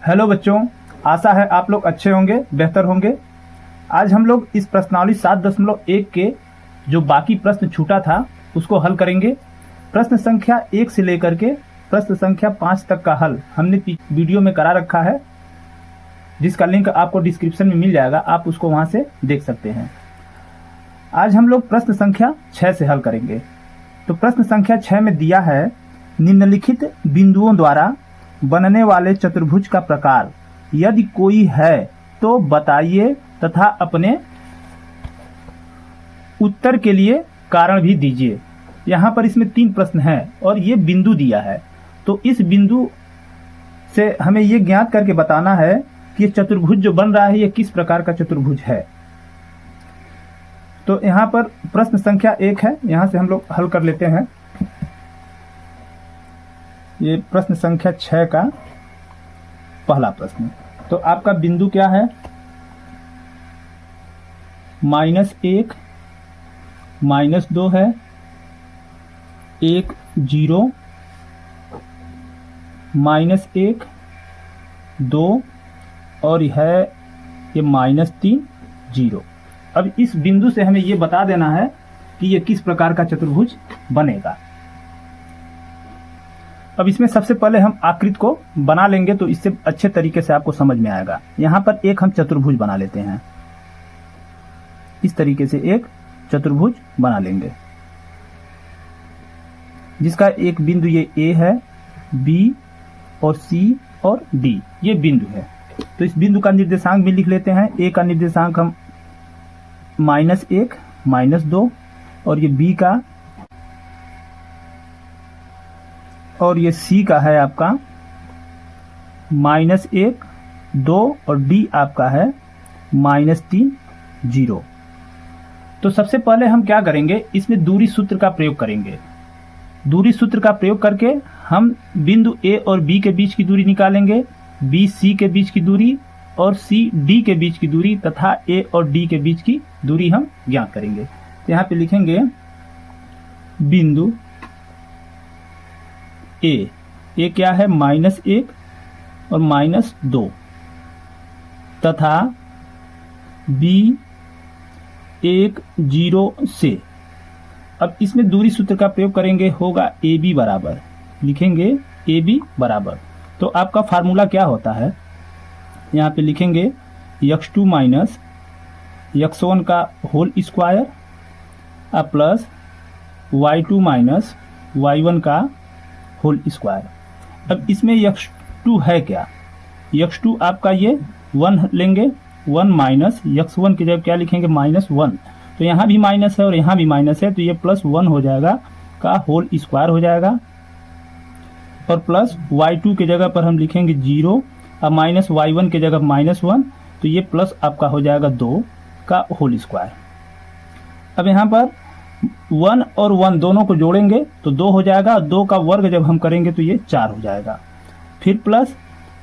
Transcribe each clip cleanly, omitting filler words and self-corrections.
Hello बच्चों, आशा है आप लोग अच्छे होंगे, बेहतर होंगे। आज हम लोग इस प्रश्नावली 7.1 के जो बाकी प्रश्न छूटा था उसको हल करेंगे। प्रश्न संख्या 1 से लेकर के प्रश्न संख्या 5 तक का हल हमने वीडियो में करा रखा है, जिसका लिंक आपको डिस्क्रिप्शन में मिल जाएगा, आप उसको वहां से देख सकते हैं। आज हम लोग प्रश्न संख्या 6 से हल करेंगे। तो प्रश्न संख्या 6 में दिया है, निम्नलिखित बिंदुओं द्वारा बनने वाले चतुर्भुज का प्रकार यदि कोई है तो बताइए तथा अपने उत्तर के लिए कारण भी दीजिए। यहाँ पर इसमें 3 प्रश्न हैं और ये बिंदु दिया है। तो इस बिंदु से हमें ये ज्ञात करके बताना है कि ये चतुर्भुज जो बन रहा है ये किस प्रकार का चतुर्भुज है। तो यहाँ पर प्रश्न संख्या 1 है, यहाँ से हम लोग हल कर लेते हैं। ये प्रश्न संख्या 6 का पहला प्रश्न। तो आपका बिंदु क्या है? -1 -2 है, 1 0 -1 2 और है ये -3 0। अब इस बिंदु से हमें ये बता देना है कि ये किस प्रकार का चतुर्भुज बनेगा। अब इसमें सबसे पहले हम आकृति को बना लेंगे तो इससे अच्छे तरीके से आपको समझ में आएगा। यहां पर एक हम चतुर्भुज बना लेते हैं, इस तरीके से एक चतुर्भुज बना लेंगे, जिसका एक बिंदु ये A है, B और C और D ये बिंदु है। तो इस बिंदु का निर्देशांक भी लिख लेते हैं। A का निर्देशांक हम -1 -2 और ये B का और ये C का है आपका -1 2 और D आपका है -3 0। तो सबसे पहले हम क्या करेंगे, इसमें दूरी सूत्र का प्रयोग करेंगे। दूरी सूत्र का प्रयोग करके हम बिंदु A और B के बीच की दूरी निकालेंगे, B C के बीच की दूरी और C D के बीच की दूरी तथा A और D के बीच की दूरी हम ज्ञात करेंगे। तो यहाँ पे लिखेंगे बिंदु A क्या है? -1 और -2 तथा B 1 0 से। अब इसमें दूरी सूत्र का प्रयोग करेंगे, होगा AB बराबर, लिखेंगे AB बराबर। तो आपका फार्मूला क्या होता है? यहाँ पे लिखेंगे x2 माइनस x1 का whole square plus y2 minus y1 का होल स्क्वायर। अब इसमें x2 है क्या? x2 आपका ये 1 लेंगे, 1 माइनस x1 की जगह क्या लिखेंगे? -1। तो यहाँ भी माइनस है और यहाँ भी माइनस है, तो ये +1 हो जाएगा का होल स्क्वायर हो जाएगा। और प्लस y2 की जगह पर हम लिखेंगे 0 और माइनस y1 की जगह -1, तो ये प्लस आपका हो जाएगा 2 का होल स्क्वायर। अब यहाँ पर 1 और 1 दोनों को जोड़ेंगे तो 2 हो जाएगा, 2 का वर्ग जब हम करेंगे तो ये 4 हो जाएगा। फिर प्लस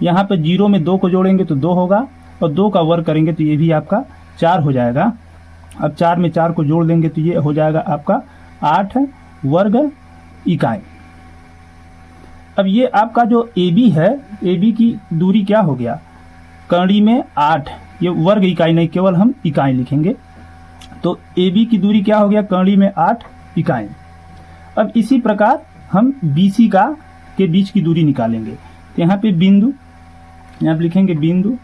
यहाँ पे 0 में 2 को जोड़ेंगे तो 2 होगा और 2 का वर्ग करेंगे तो ये भी आपका 4 हो जाएगा। अब 4 में 4 को जोड़ देंगे तो ये हो जाएगा आपका 8 वर्ग इकाई। अब ये आपका जो AB है, AB की दूरी क्या हो गया? कड़ी में 8, ये वर्ग इकाई नहीं, केवल हम इकाई लिखेंगे। तो AB की दूरी क्या हो गया? कड़ी में 8 इकाई। अब इसी प्रकार हम BC का के बीच की दूरी निकालेंगे। तो यहाँ पे बिंदु, यहाँ पे लिखेंगे बिंदु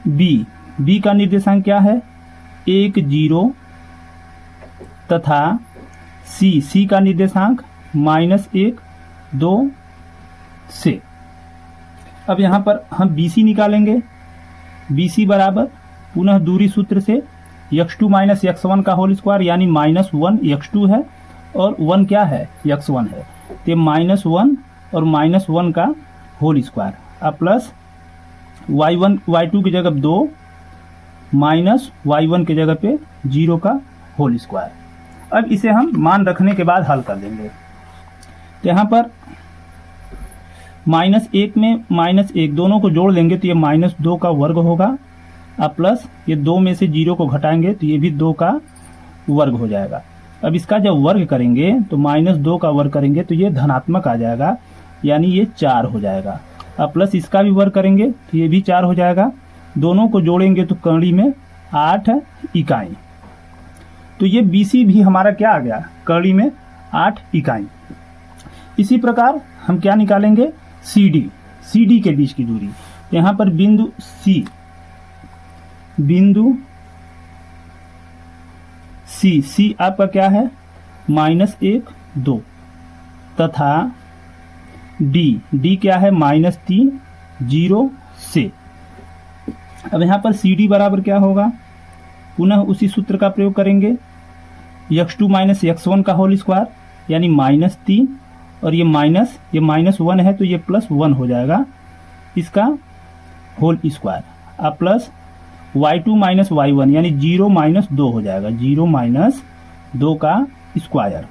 B का निर्देशांक क्या है? 1 0 तथा C का निर्देशांक -1 2 से। अब यहाँ पर हम BC निकालेंगे। BC बराबर पुनः दूरी सूत्र से x2 माइनस x1 का होल स्क्वायर, यानी -1 x2 है और 1 क्या है? x1 है। तो -1 और -1 का होल स्क्वायर अब प्लस y1 y2 की जगह 2 माइनस y1 की जगह पे 0 का होल स्क्वायर। अब इसे हम मान रखने के बाद हल कर देंगे। तो यहाँ पर -1 में -1 दोनों को जोड़ लेंगे तो ये -2 का वर्ग होगा, अब प्लस ये 2 में से 0 को घटाएंगे तो ये भी 2 का वर्ग हो जाएगा। अब इसका जब वर्ग करेंगे तो -2 का वर्ग करेंगे तो ये धनात्मक आ जाएगा यानी ये 4 हो जाएगा। अब प्लस इसका भी वर्ग करेंगे तो ये भी 4 हो जाएगा। दोनों को जोड़ेंगे तो कड़ी में 8 इकाई। तो ये BC भी हमारा क्या आ गया, कड़ी में 8 इकाई। इसी प्रकार हम क्या निकालेंगे, CD के बीच की दूरी। यहां पर बिंदु C आपका क्या है, -1 2 तथा D क्या है, -3 0 से। अब यहां पर CD बराबर क्या होगा, पुनः उसी सूत्र का प्रयोग करेंगे, x2 - x1 का होल स्क्वायर यानी -3 और ये -1 है तो ये +1 हो जाएगा इसका होल स्क्वायर। अब प्लस y2 - y1 यानी 0 - 2 हो जाएगा, 0 - 2 का स्क्वायर।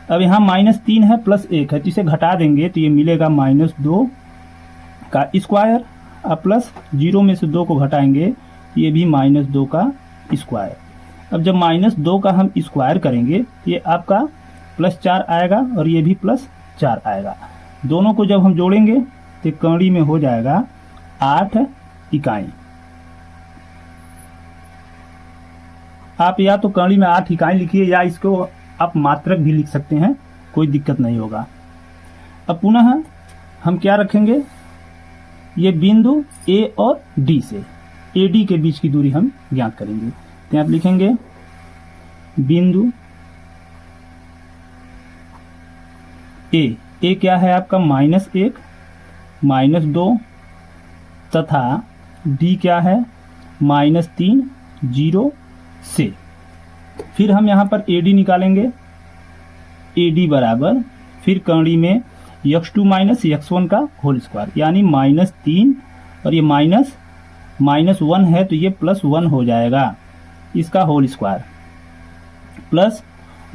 अब यहाँ -3 है +1 है तो इसे घटा देंगे तो ये मिलेगा -2 का स्क्वायर। अब प्लस 0 में से 2 को घटाएंगे तो ये भी -2 का स्क्वायर। अब जब -2 का हम स्क्वायर करेंगे तो ये आपका +4 आएगा और ये भी +4 आएगा। दोनों को जब हम जोड़ेंगे तो कड़ी में हो जाएगा 8 इकाई। आप या तो कड़ी में 8 इकाई लिखिए या इसको आप मात्रक भी लिख सकते हैं, कोई दिक्कत नहीं होगा। अब पुनः हम क्या रखेंगे, ये बिंदु A और D से AD के बीच की दूरी हम ज्ञात करेंगे। तो आप लिखेंगे बिंदु A क्या है आपका -1 -2 तथा D क्या है -3 0 से। फिर हम यहाँ पर AD निकालेंगे, AD बराबर फिर कड़ी में x2 - x1 का होल स्क्वायर यानी -3 और ये -1 है तो ये +1 हो जाएगा इसका whole square, plus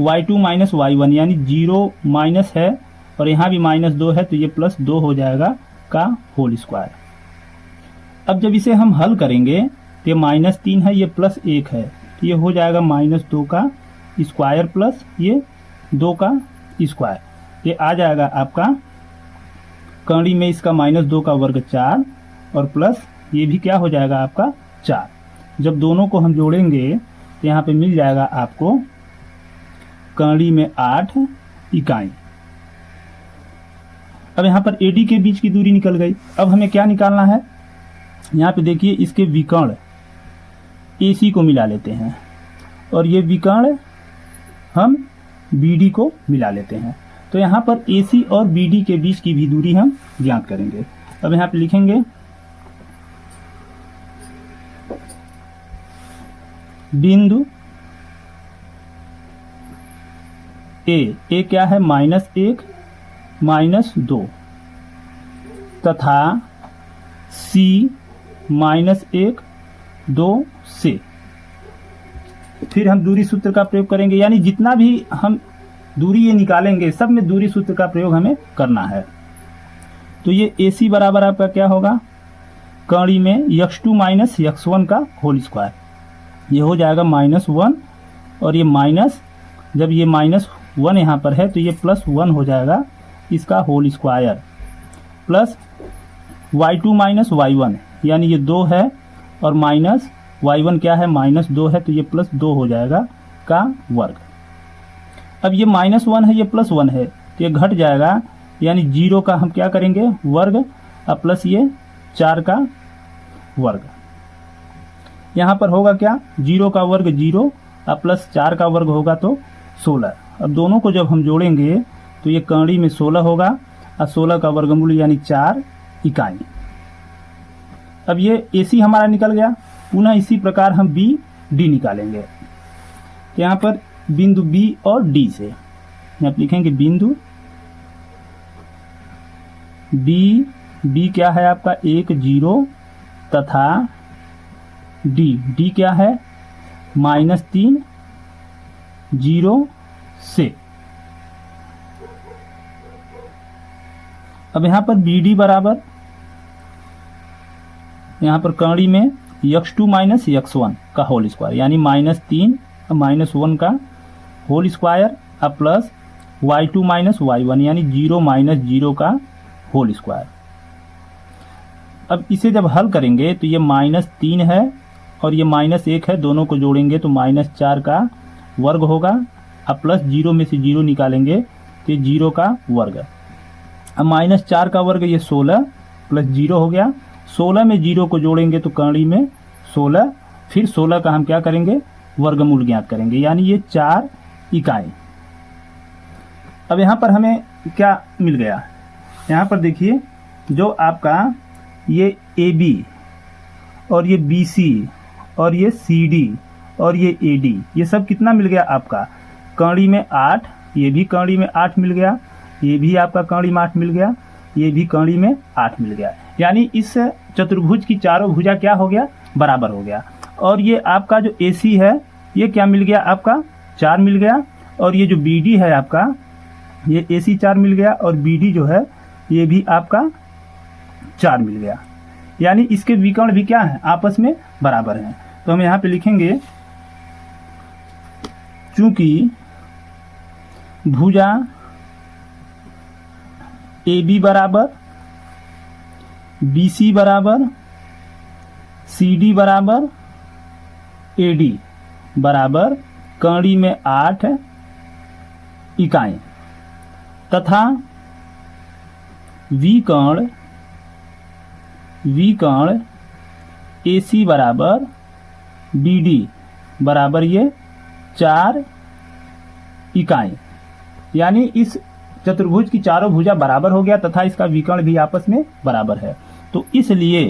y2 - y1 यानी 0 माइनस है और यहाँ भी -2 है तो ये +2 हो जाएगा का होल स्क्वायर। अब जब इसे हम हल करेंगे तो ये -3 है, ये +1 है तो ये हो जाएगा -2 का स्क्वायर प्लस ये 2 का स्क्वायर। ये आ जाएगा आपका कड़ी में इसका -2 का वर्ग 4 और प्लस ये भी क्या हो जाएगा आपका 4। जब दोनों को हम जोड़ेंगे तो यहाँ पे मिल जाएगा आपको कड़ी में 8 इकाई। अब यहाँ पर AD के बीच की दूरी निकल गई। अब हमें क्या निकालना है, यहाँ पे देखिए इसके विकर्ण AC को मिला लेते हैं और ये विकर्ण हम BD को मिला लेते हैं। तो यहाँ पर AC और BD के बीच की भी दूरी हम ज्ञात करेंगे। अब यहाँ पे लिखेंगे बिंदु A क्या है -1 -2 तथा C -1 2 से। फिर हम दूरी सूत्र का प्रयोग करेंगे, यानी जितना भी हम दूरी ये निकालेंगे सब में दूरी सूत्र का प्रयोग हमें करना है। तो ये AC बराबर आपका क्या होगा, कड़ी में x2 - x1 का होल स्क्वायर, ये हो जाएगा -1 और ये माइनस, जब ये -1 यहाँ पर है तो ये +1 हो जाएगा इसका whole square, plus y2 - y1 यानी ये 2 है और माइनस y1 क्या है -2 है तो ये +2 हो जाएगा का वर्ग। अब ये -1 है ये +1 है तो ये घट जाएगा, यानी 0 का हम क्या करेंगे वर्ग और प्लस ये 4 का वर्ग। यहाँ पर होगा क्या, 0 का वर्ग 0 और प्लस 4 का वर्ग होगा तो 16। अब दोनों को जब हम जोड़ेंगे तो ये कड़ी में 16 होगा और 16 का वर्गमूल यानी 4 इकाई। अब ये AC हमारा निकल गया। पुनः इसी प्रकार हम BD निकालेंगे। तो यहाँ पर बिंदु B और D से आप लिखेंगे बिंदु B क्या है आपका 1 0 तथा D क्या है -3 0 से। अब यहाँ पर BD बराबर, यहाँ पर कड़ी में x2 - x1 का होल स्क्वायर यानी -3 और -1 का होल स्क्वायर और प्लस y2 माइनस y1 यानी 0 माइनस 0 का होल स्क्वायर। अब इसे जब हल करेंगे तो ये -3 है और ये -1 है, दोनों को जोड़ेंगे तो -4 का वर्ग होगा। अब प्लस 0 में से 0 निकालेंगे तो ये 0 का वर्ग। अब -4 का वर्ग ये 16 प्लस 0 हो गया। 16 में 0 को जोड़ेंगे तो कड़ी में 16, फिर 16 का हम क्या करेंगे, वर्गमूल ज्ञात करेंगे, यानी ये 4 इकाई। अब यहाँ पर हमें क्या मिल गया, यहाँ पर देखिए जो आपका ये AB और ये BC और ये CD और ये AD, ये सब कितना मिल गया आपका, कड़ी में 8, ये भी कड़ी में 8 मिल गया, ये भी आपका कड़ी में 8 मिल गया, ये भी कड़ी में 8 मिल गया। यानी इस चतुर्भुज की चारों भुजा क्या हो गया, बराबर हो गया। और ये आपका जो AC है ये क्या मिल गया आपका, 4 मिल गया। और ये जो BD है आपका, ये AC 4 मिल गया और BD जो है ये भी आपका 4 मिल गया। यानी इसके विकर्ण भी क्या है, आपस में बराबर हैं। तो हम यहाँ पे लिखेंगे चूंकि भुजा AB बराबर, BC बराबर, CD बराबर, AD बराबर कड़ी में 8 इकाई तथा विकर्ण AC बराबर BD बराबर ये 4 इकाई। यानी इस चतुर्भुज की चारों भुजा बराबर हो गया तथा इसका विकर्ण भी आपस में बराबर है। तो इसलिए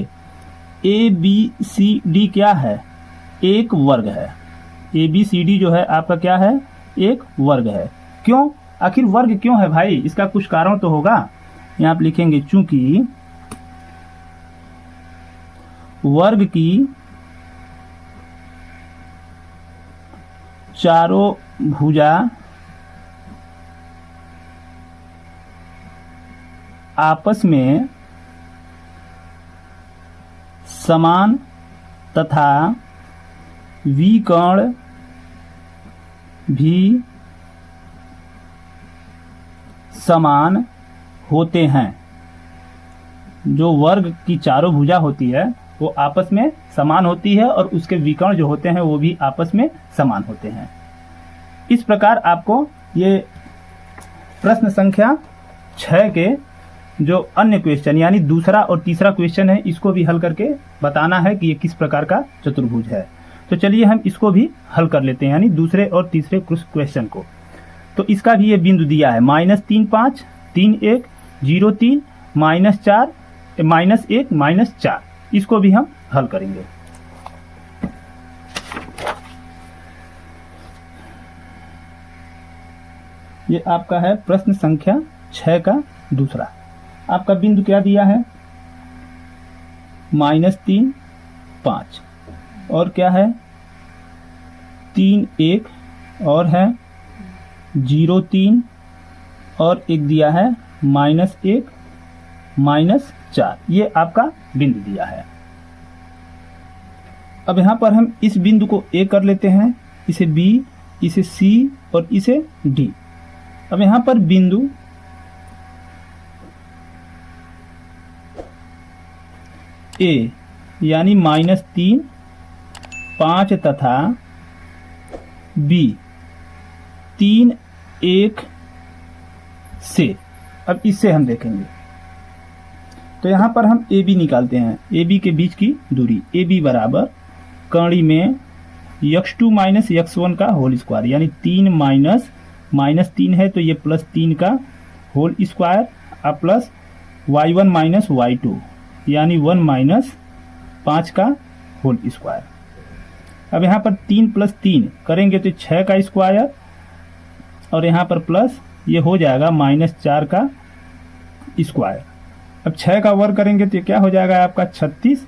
ABCD क्या है, एक वर्ग है। ABCD जो है आपका क्या है, एक वर्ग है। क्यों, आखिर वर्ग क्यों है भाई, इसका कुछ कारण तो होगा। यहाँ आप लिखेंगे चूंकि वर्ग की चारों भुजा आपस में समान तथा विकर्ण भी समान होते हैं। जो वर्ग की चारों भुजा होती है वो आपस में समान होती है और उसके विकर्ण जो होते हैं वो भी आपस में समान होते हैं। इस प्रकार आपको ये प्रश्न संख्या 6 के जो अन्य क्वेश्चन यानी दूसरा और तीसरा क्वेश्चन है इसको भी हल करके बताना है कि ये किस प्रकार का चतुर्भुज है। तो चलिए हम इसको भी हल कर लेते हैं, यानी दूसरे और तीसरे क्वेश्चन को। तो इसका भी ये बिंदु दिया है -3 5 3 1 0 3 -4 -1 -4, इसको भी हम हल करेंगे। ये आपका है प्रश्न संख्या 6 का दूसरा। आपका बिंदु क्या दिया है, -3 5 और क्या है 3 1 और है 0 3 और एक दिया है -1 -4, ये आपका बिंदु दिया है। अब यहां पर हम इस बिंदु को A कर लेते हैं, इसे B, इसे C और इसे D। अब यहां पर बिंदु A यानी -3 5 तथा B 3 1 से, अब इससे हम देखेंगे। तो यहां पर हम AB निकालते हैं, AB के बीच की दूरी AB बराबर कड़ी में x2 माइनस x1 का होल स्क्वायर, यानी 3 -3 है तो ये +3 का होल स्क्वायर, अब प्लस y1 माइनस y2 यानी 1 - 5 का होल स्क्वायर। अब यहाँ पर 3 + 3 करेंगे तो 6 का स्क्वायर और यहाँ पर प्लस ये हो जाएगा -4 का स्क्वायर। अब 6 का वर्ग करेंगे तो ये क्या हो जाएगा आपका 36,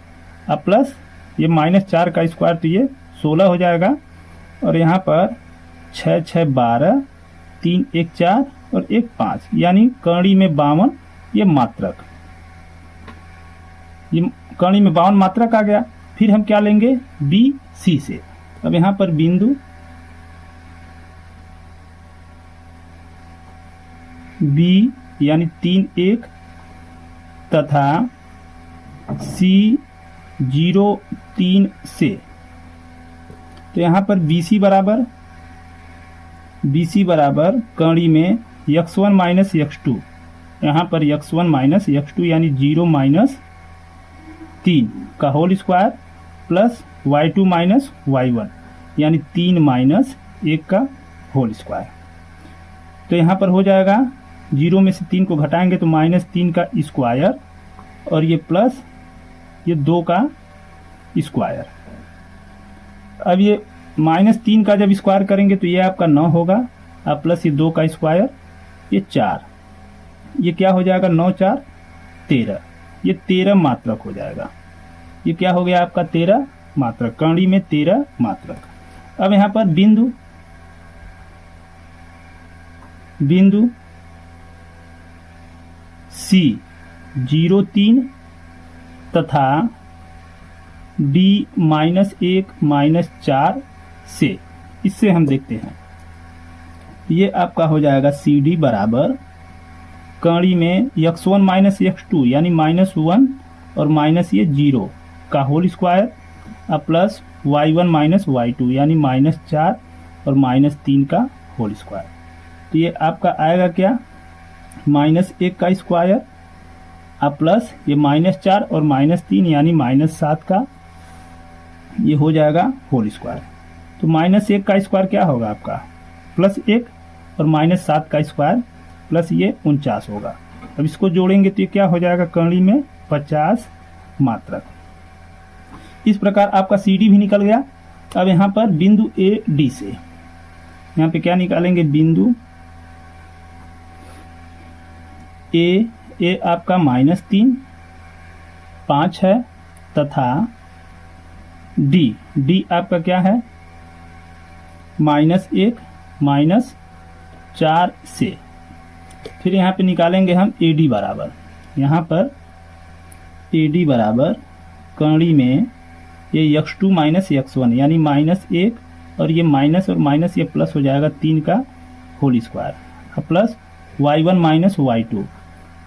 अब प्लस ये -4 का स्क्वायर तो ये 16 हो जाएगा। और यहाँ पर 6 6 12 3 1 4 और 1 5 यानी कड़ी में 52, ये मात्रक, ये कड़ी में 52 मात्रक आ गया। फिर हम क्या लेंगे BC से। अब यहाँ पर बिंदु B यानी 3 1 तथा C 0 3 से। तो यहाँ पर BC बराबर कड़ी में x1 माइनस x2, यहाँ पर x1 माइनस x2 यानी 0 माइनस 3 का whole square plus y2 minus y1 यानी 3 माइनस 1 का होल स्क्वायर। तो यहाँ पर हो जाएगा 0 में से 3 को घटाएंगे तो माइनस 3 का स्क्वायर और ये प्लस ये 2 का स्क्वायर। अब ये माइनस 3 का जब स्क्वायर करेंगे तो ये आपका 9 होगा, अब प्लस ये 2 का स्क्वायर ये 4, ये क्या हो जाएगा 9 4 13, ये 13 मात्रक हो जाएगा। ये क्या हो गया आपका 13 मात्रक, कड़ी में 13 मात्रक। अब यहाँ पर बिंदु C 0 3 तथा D माइनस 1 माइनस 4 से, इससे हम देखते हैं ये आपका हो जाएगा CD बराबर कड़ी में x1 माइनस x2 यानी -1 और माइनस ये 0 का होल स्क्वायर अब प्लस y1 माइनस y2 यानी -4 और -3 का होल स्क्वायर। तो ये आपका आएगा क्या -1 का स्क्वायर अब प्लस ये -4 और -3 यानी -7 का ये हो जाएगा होल स्क्वायर। तो -1 का स्क्वायर क्या होगा आपका +1 और -7 का स्क्वायर प्लस ये 49 होगा। अब इसको जोड़ेंगे तो ये क्या हो जाएगा कड़ी में 50 मात्रक। इस प्रकार आपका CD भी निकल गया। अब यहाँ पर बिंदु AD से यहाँ पे क्या निकालेंगे बिंदु A आपका -3 5 है तथा D आपका क्या है -1 -4 से। फिर यहाँ पे निकालेंगे हम AD बराबर, यहाँ पर AD बराबर कड़ी में ये x2 माइनस x1 यानी -1 और ये माइनस और माइनस ये प्लस हो जाएगा 3 का whole square plus y1 minus y2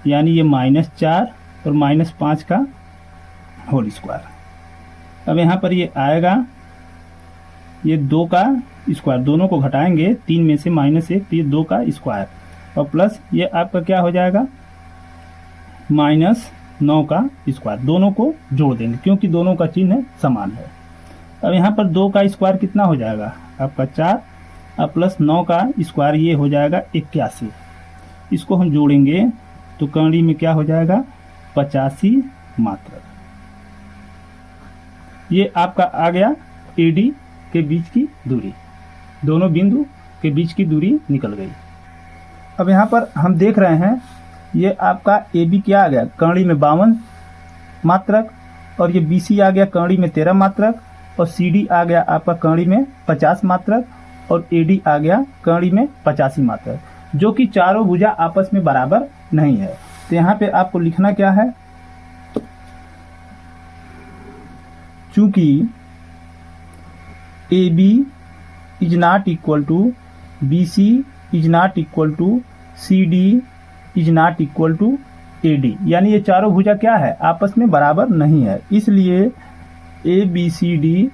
यानी ये -4 और -5 का होल स्क्वायर। अब यहाँ पर ये आएगा ये 2 का स्क्वायर, दोनों को घटाएंगे 3 में से -1 तो ये 2 का स्क्वायर और प्लस ये आपका क्या हो जाएगा -9 का स्क्वायर। दोनों को जोड़ देंगे क्योंकि दोनों का चिन्ह समान है। अब यहाँ पर 2 का स्क्वायर कितना हो जाएगा आपका 4 अब प्लस 9 का स्क्वायर ये हो जाएगा 81। इसको हम जोड़ेंगे तो कड़ी में क्या हो जाएगा 85 मात्रक। ये आपका आ गया AD के बीच की दूरी, दोनों बिंदु के बीच की दूरी निकल गई। अब यहाँ पर हम देख रहे हैं ये आपका AB क्या आ गया कड़ी में 52 मात्रक और ये BC आ गया कड़ी में 13 मात्रक और CD आ गया आपका कड़ी में 50 मात्रक और AD आ गया कड़ी में 85 मात्रक, जो कि चारों भुजा आपस में बराबर नहीं है। तो यहाँ पे आपको लिखना क्या है, चूंकि AB is not equal to BC is not equal to CD is not equal to AD, यानी ये चारों भुजा क्या है आपस में बराबर नहीं है, इसलिए ABCD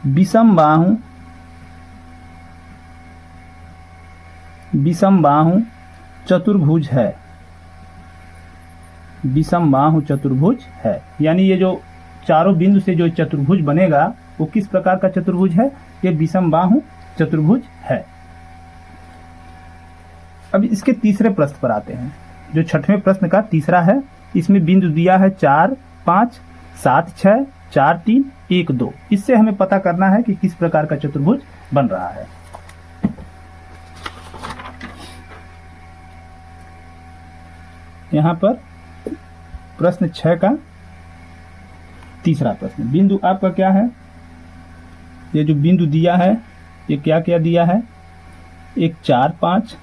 विषम बाहु चतुर्भुज है, विषम बाहु चतुर्भुज है। यानी ये जो चारों बिंदु से जो चतुर्भुज बनेगा वो किस प्रकार का चतुर्भुज है, ये विषम बाहु चतुर्भुज है। अब इसके तीसरे प्रश्न पर आते हैं, जो छठवें प्रश्न का तीसरा है। इसमें बिंदु दिया है 4 5 7 6 4 3 1 2। इससे हमें पता करना है कि किस प्रकार का चतुर्भुज बन रहा है। यहाँ पर प्रश्न 6 का तीसरा प्रश्न, बिंदु आपका क्या है, ये जो बिंदु दिया है ये क्या क्या दिया है, एक 4 5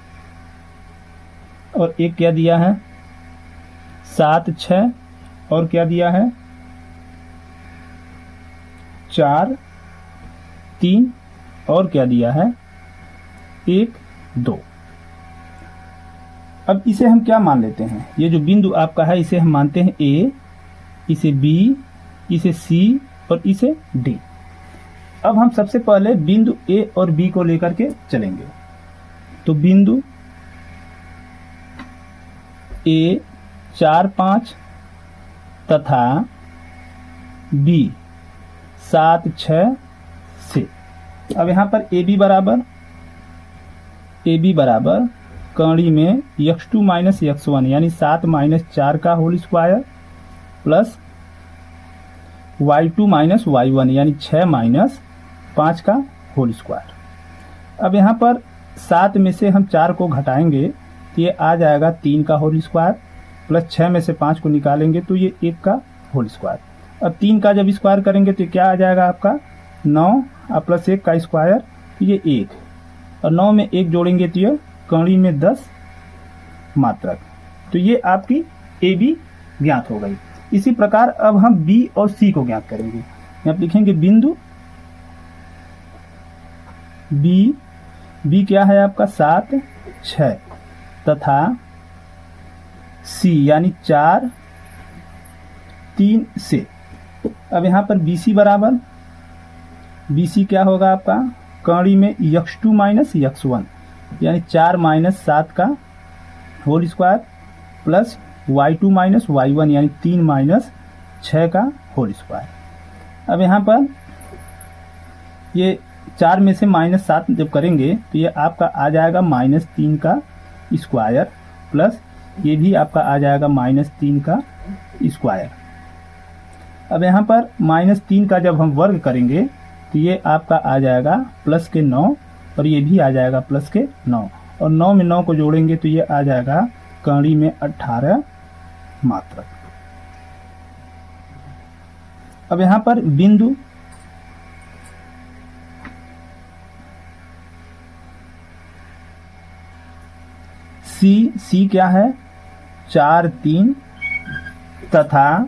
और एक क्या दिया है 7 6 और क्या दिया है 4 3 और क्या दिया है 1 2। अब इसे हम क्या मान लेते हैं, ये जो बिंदु आपका है इसे हम मानते हैं ए, इसे बी, इसे सी और इसे डी। अब हम सबसे पहले बिंदु ए और बी को लेकर के चलेंगे। तो बिंदु ए 4, 5 तथा बी 7, 6 से। अब यहाँ पर ए बी बराबर कड़ी में x2 माइनस x1 यानी 7 माइनस 4 का whole square plus y2 minus y1 यानी 6 माइनस 5 का होल स्क्वायर। अब यहाँ पर 7 में से हम 4 को घटाएंगे तो ये आ जाएगा 3 का होल स्क्वायर प्लस 6 में से 5 को निकालेंगे तो ये 1 का होल स्क्वायर। अब 3 का जब स्क्वायर करेंगे तो क्या आ जाएगा आपका 9 और प्लस 1 का स्क्वायर तो ये 1 और 9 में 1 जोड़ेंगे तो ये कड़ी में 10 मात्रक। तो ये आपकी ए बी ज्ञात हो गई। इसी प्रकार अब हम बी और सी को ज्ञात करेंगे। यहाँ लिखेंगे बिंदु बी क्या है आपका 7, 6 तथा सी यानी 4, 3 से। अब यहाँ पर BC क्या होगा आपका कड़ी में x2 माइनस x1 यानी 4 माइनस 7 का whole square plus y2 minus y1 यानी 3 माइनस 6 का होल स्क्वायर। अब यहाँ पर ये 4 में से माइनस 7 जब करेंगे तो ये आपका आ जाएगा -3 का स्क्वायर प्लस ये भी आपका आ जाएगा -3 का स्क्वायर। अब यहाँ पर -3 का जब हम वर्ग करेंगे तो ये आपका आ जाएगा प्लस के 9 और ये भी आ जाएगा प्लस के 9 और 9 में 9 को जोड़ेंगे तो ये आ जाएगा कड़ी में 18 मात्रक। अब यहाँ पर बिंदु सी क्या है 4, 3 तथा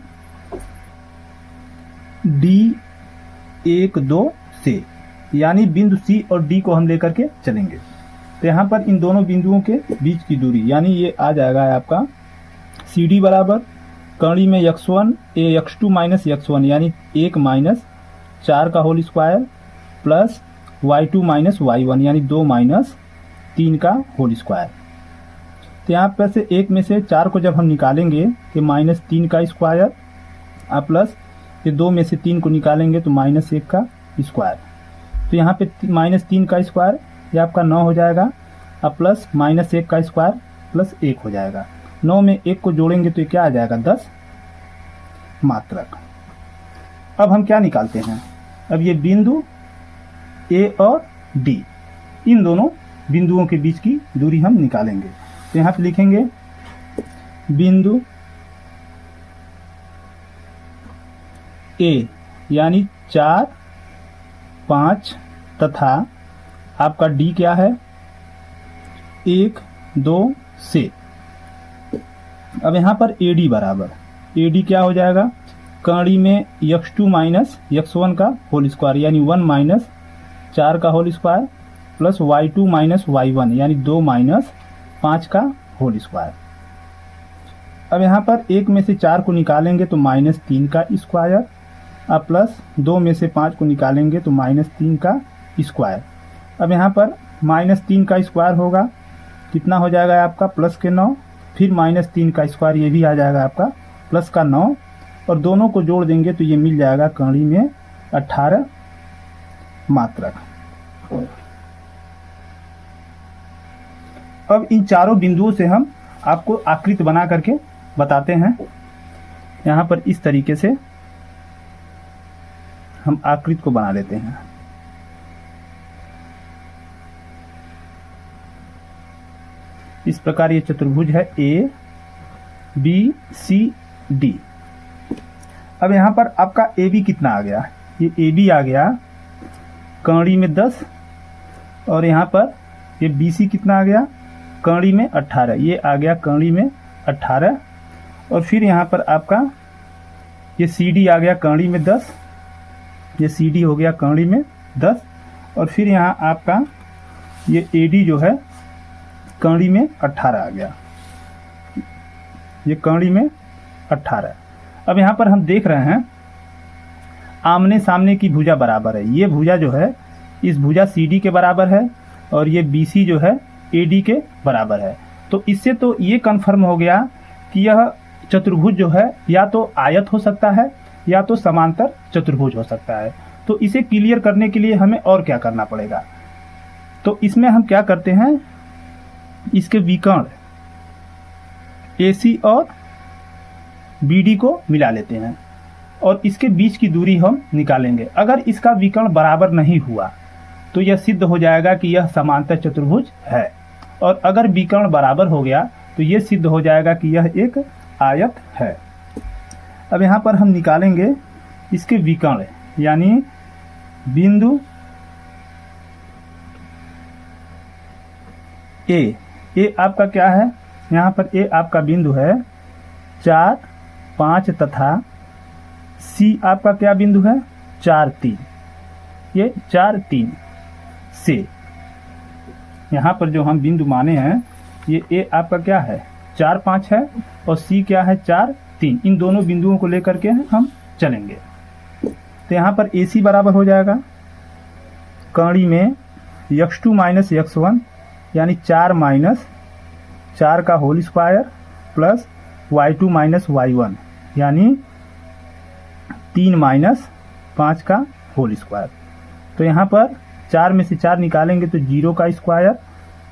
डी 1, 2 से यानी बिंदु सी और डी को हम लेकर के चलेंगे। तो यहाँ पर इन दोनों बिंदुओं के बीच की दूरी यानी ये आ जाएगा आपका सी डी बराबर कड़ी में x2 माइनस x1 यानी 1 माइनस 4 का whole square plus y2 minus y1 यानी 2 माइनस 3 का होल स्क्वायर। तो यहाँ पर से 1 में से 4 को जब हम निकालेंगे तो -3 का स्क्वायर और प्लस ये 2 में से 3 को निकालेंगे तो -1 का स्क्वायर। तो यहाँ पे -3 का स्क्वायर ये आपका 9 हो जाएगा और प्लस -1 का स्क्वायर प्लस 1 हो जाएगा। 9 में 1 को जोड़ेंगे तो ये क्या आ जाएगा 10 मात्रक। अब हम क्या निकालते हैं, अब ये बिंदु ए और डी इन दोनों बिंदुओं के बीच की दूरी हम निकालेंगे। तो यहाँ पे लिखेंगे बिंदु ए यानी 4, 5 तथा आपका डी क्या है 1, 2 से। अब यहाँ पर AD बराबर AD क्या हो जाएगा कड़ी में x2 माइनस x1 का होल स्क्वायर यानी 1 माइनस 4 का whole square plus y2 minus y1 यानी 2 माइनस 5 का होल स्क्वायर। अब यहाँ पर 1 में से 4 को निकालेंगे तो -3 का स्क्वायर अब प्लस 2 में से 5 को निकालेंगे तो -3 का स्क्वायर। अब यहाँ पर -3 का स्क्वायर होगा कितना हो जाएगा आपका प्लस के 9 फिर -3 का स्क्वायर ये भी आ जाएगा आपका प्लस का 9 और दोनों को जोड़ देंगे तो ये मिल जाएगा कड़ी में 18 मात्रक। अब इन चारों बिंदुओं से हम आपको आकृति बना करके बताते हैं। यहाँ पर इस तरीके से हम आकृति को बना लेते हैं। इस प्रकार ये चतुर्भुज है A B C D। अब यहाँ पर आपका AB कितना आ गया, ये AB आ गया कड़ी में 10 और यहाँ पर ये BC कितना आ गया कड़ी में 18, ये आ गया कड़ी में 18 और फिर यहाँ पर आपका ये CD आ गया कड़ी में 10, ये CD हो गया कड़ी में 10 और फिर यहाँ आपका ये AD जो है कड़ी में 18 आ गया, ये कड़ी में 18। अब यहाँ पर हम देख रहे हैं आमने सामने की भुजा बराबर है। ये भुजा जो है इस भुजा CD के बराबर है और ये BC जो है AD के बराबर है। तो इससे तो ये कन्फर्म हो गया कि यह चतुर्भुज जो है या तो आयत हो सकता है या तो समांतर चतुर्भुज हो सकता है। तो इसे क्लियर करने के लिए हमें और क्या करना पड़ेगा, तो इसमें हम क्या करते हैं, इसके विकर्ण AC और BD को मिला लेते हैं और इसके बीच की दूरी हम निकालेंगे। अगर इसका विकर्ण बराबर नहीं हुआ तो यह सिद्ध हो जाएगा कि यह समांतर चतुर्भुज है, और अगर विकर्ण बराबर हो गया तो यह सिद्ध हो जाएगा कि यह एक आयत है। अब यहाँ पर हम निकालेंगे इसके विकर्ण, यानी बिंदु ए आपका क्या है, यहाँ पर ए आपका बिंदु है 4, 5 तथा C आपका क्या बिंदु है 4, 3। ये 4, 3 से यहाँ पर जो हम बिंदु माने हैं ये ए आपका क्या है 4, 5 है और C क्या है 4, 3। इन दोनों बिंदुओं को लेकर के हम चलेंगे। तो यहाँ पर AC बराबर हो जाएगा कड़ी में x2 माइनस x1 यानी 4 माइनस 4 का whole square plus y2 minus y1 यानी 3 माइनस 5 का होल स्क्वायर। तो यहाँ पर 4 में से 4 निकालेंगे तो 0 का स्क्वायर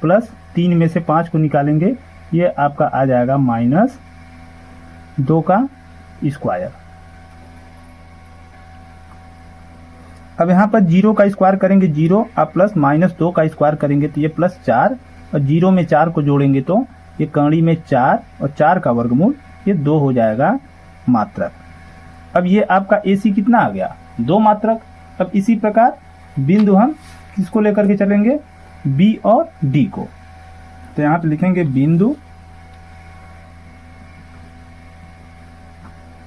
प्लस 3 में से 5 को निकालेंगे, ये आपका आ जाएगा माइनस 2 का स्क्वायर। अब यहाँ पर 0 का स्क्वायर करेंगे 0 और प्लस माइनस 2 का स्क्वायर करेंगे तो ये प्लस 4 और 0 में 4 को जोड़ेंगे तो ये कड़ी में 4 और 4 का वर्गमूल ये 2 हो जाएगा मात्रक। अब ये आपका AC कितना आ गया 2 मात्रक। अब इसी प्रकार बिंदु हम किसको लेकर के चलेंगे B और D को। तो यहाँ पे लिखेंगे बिंदु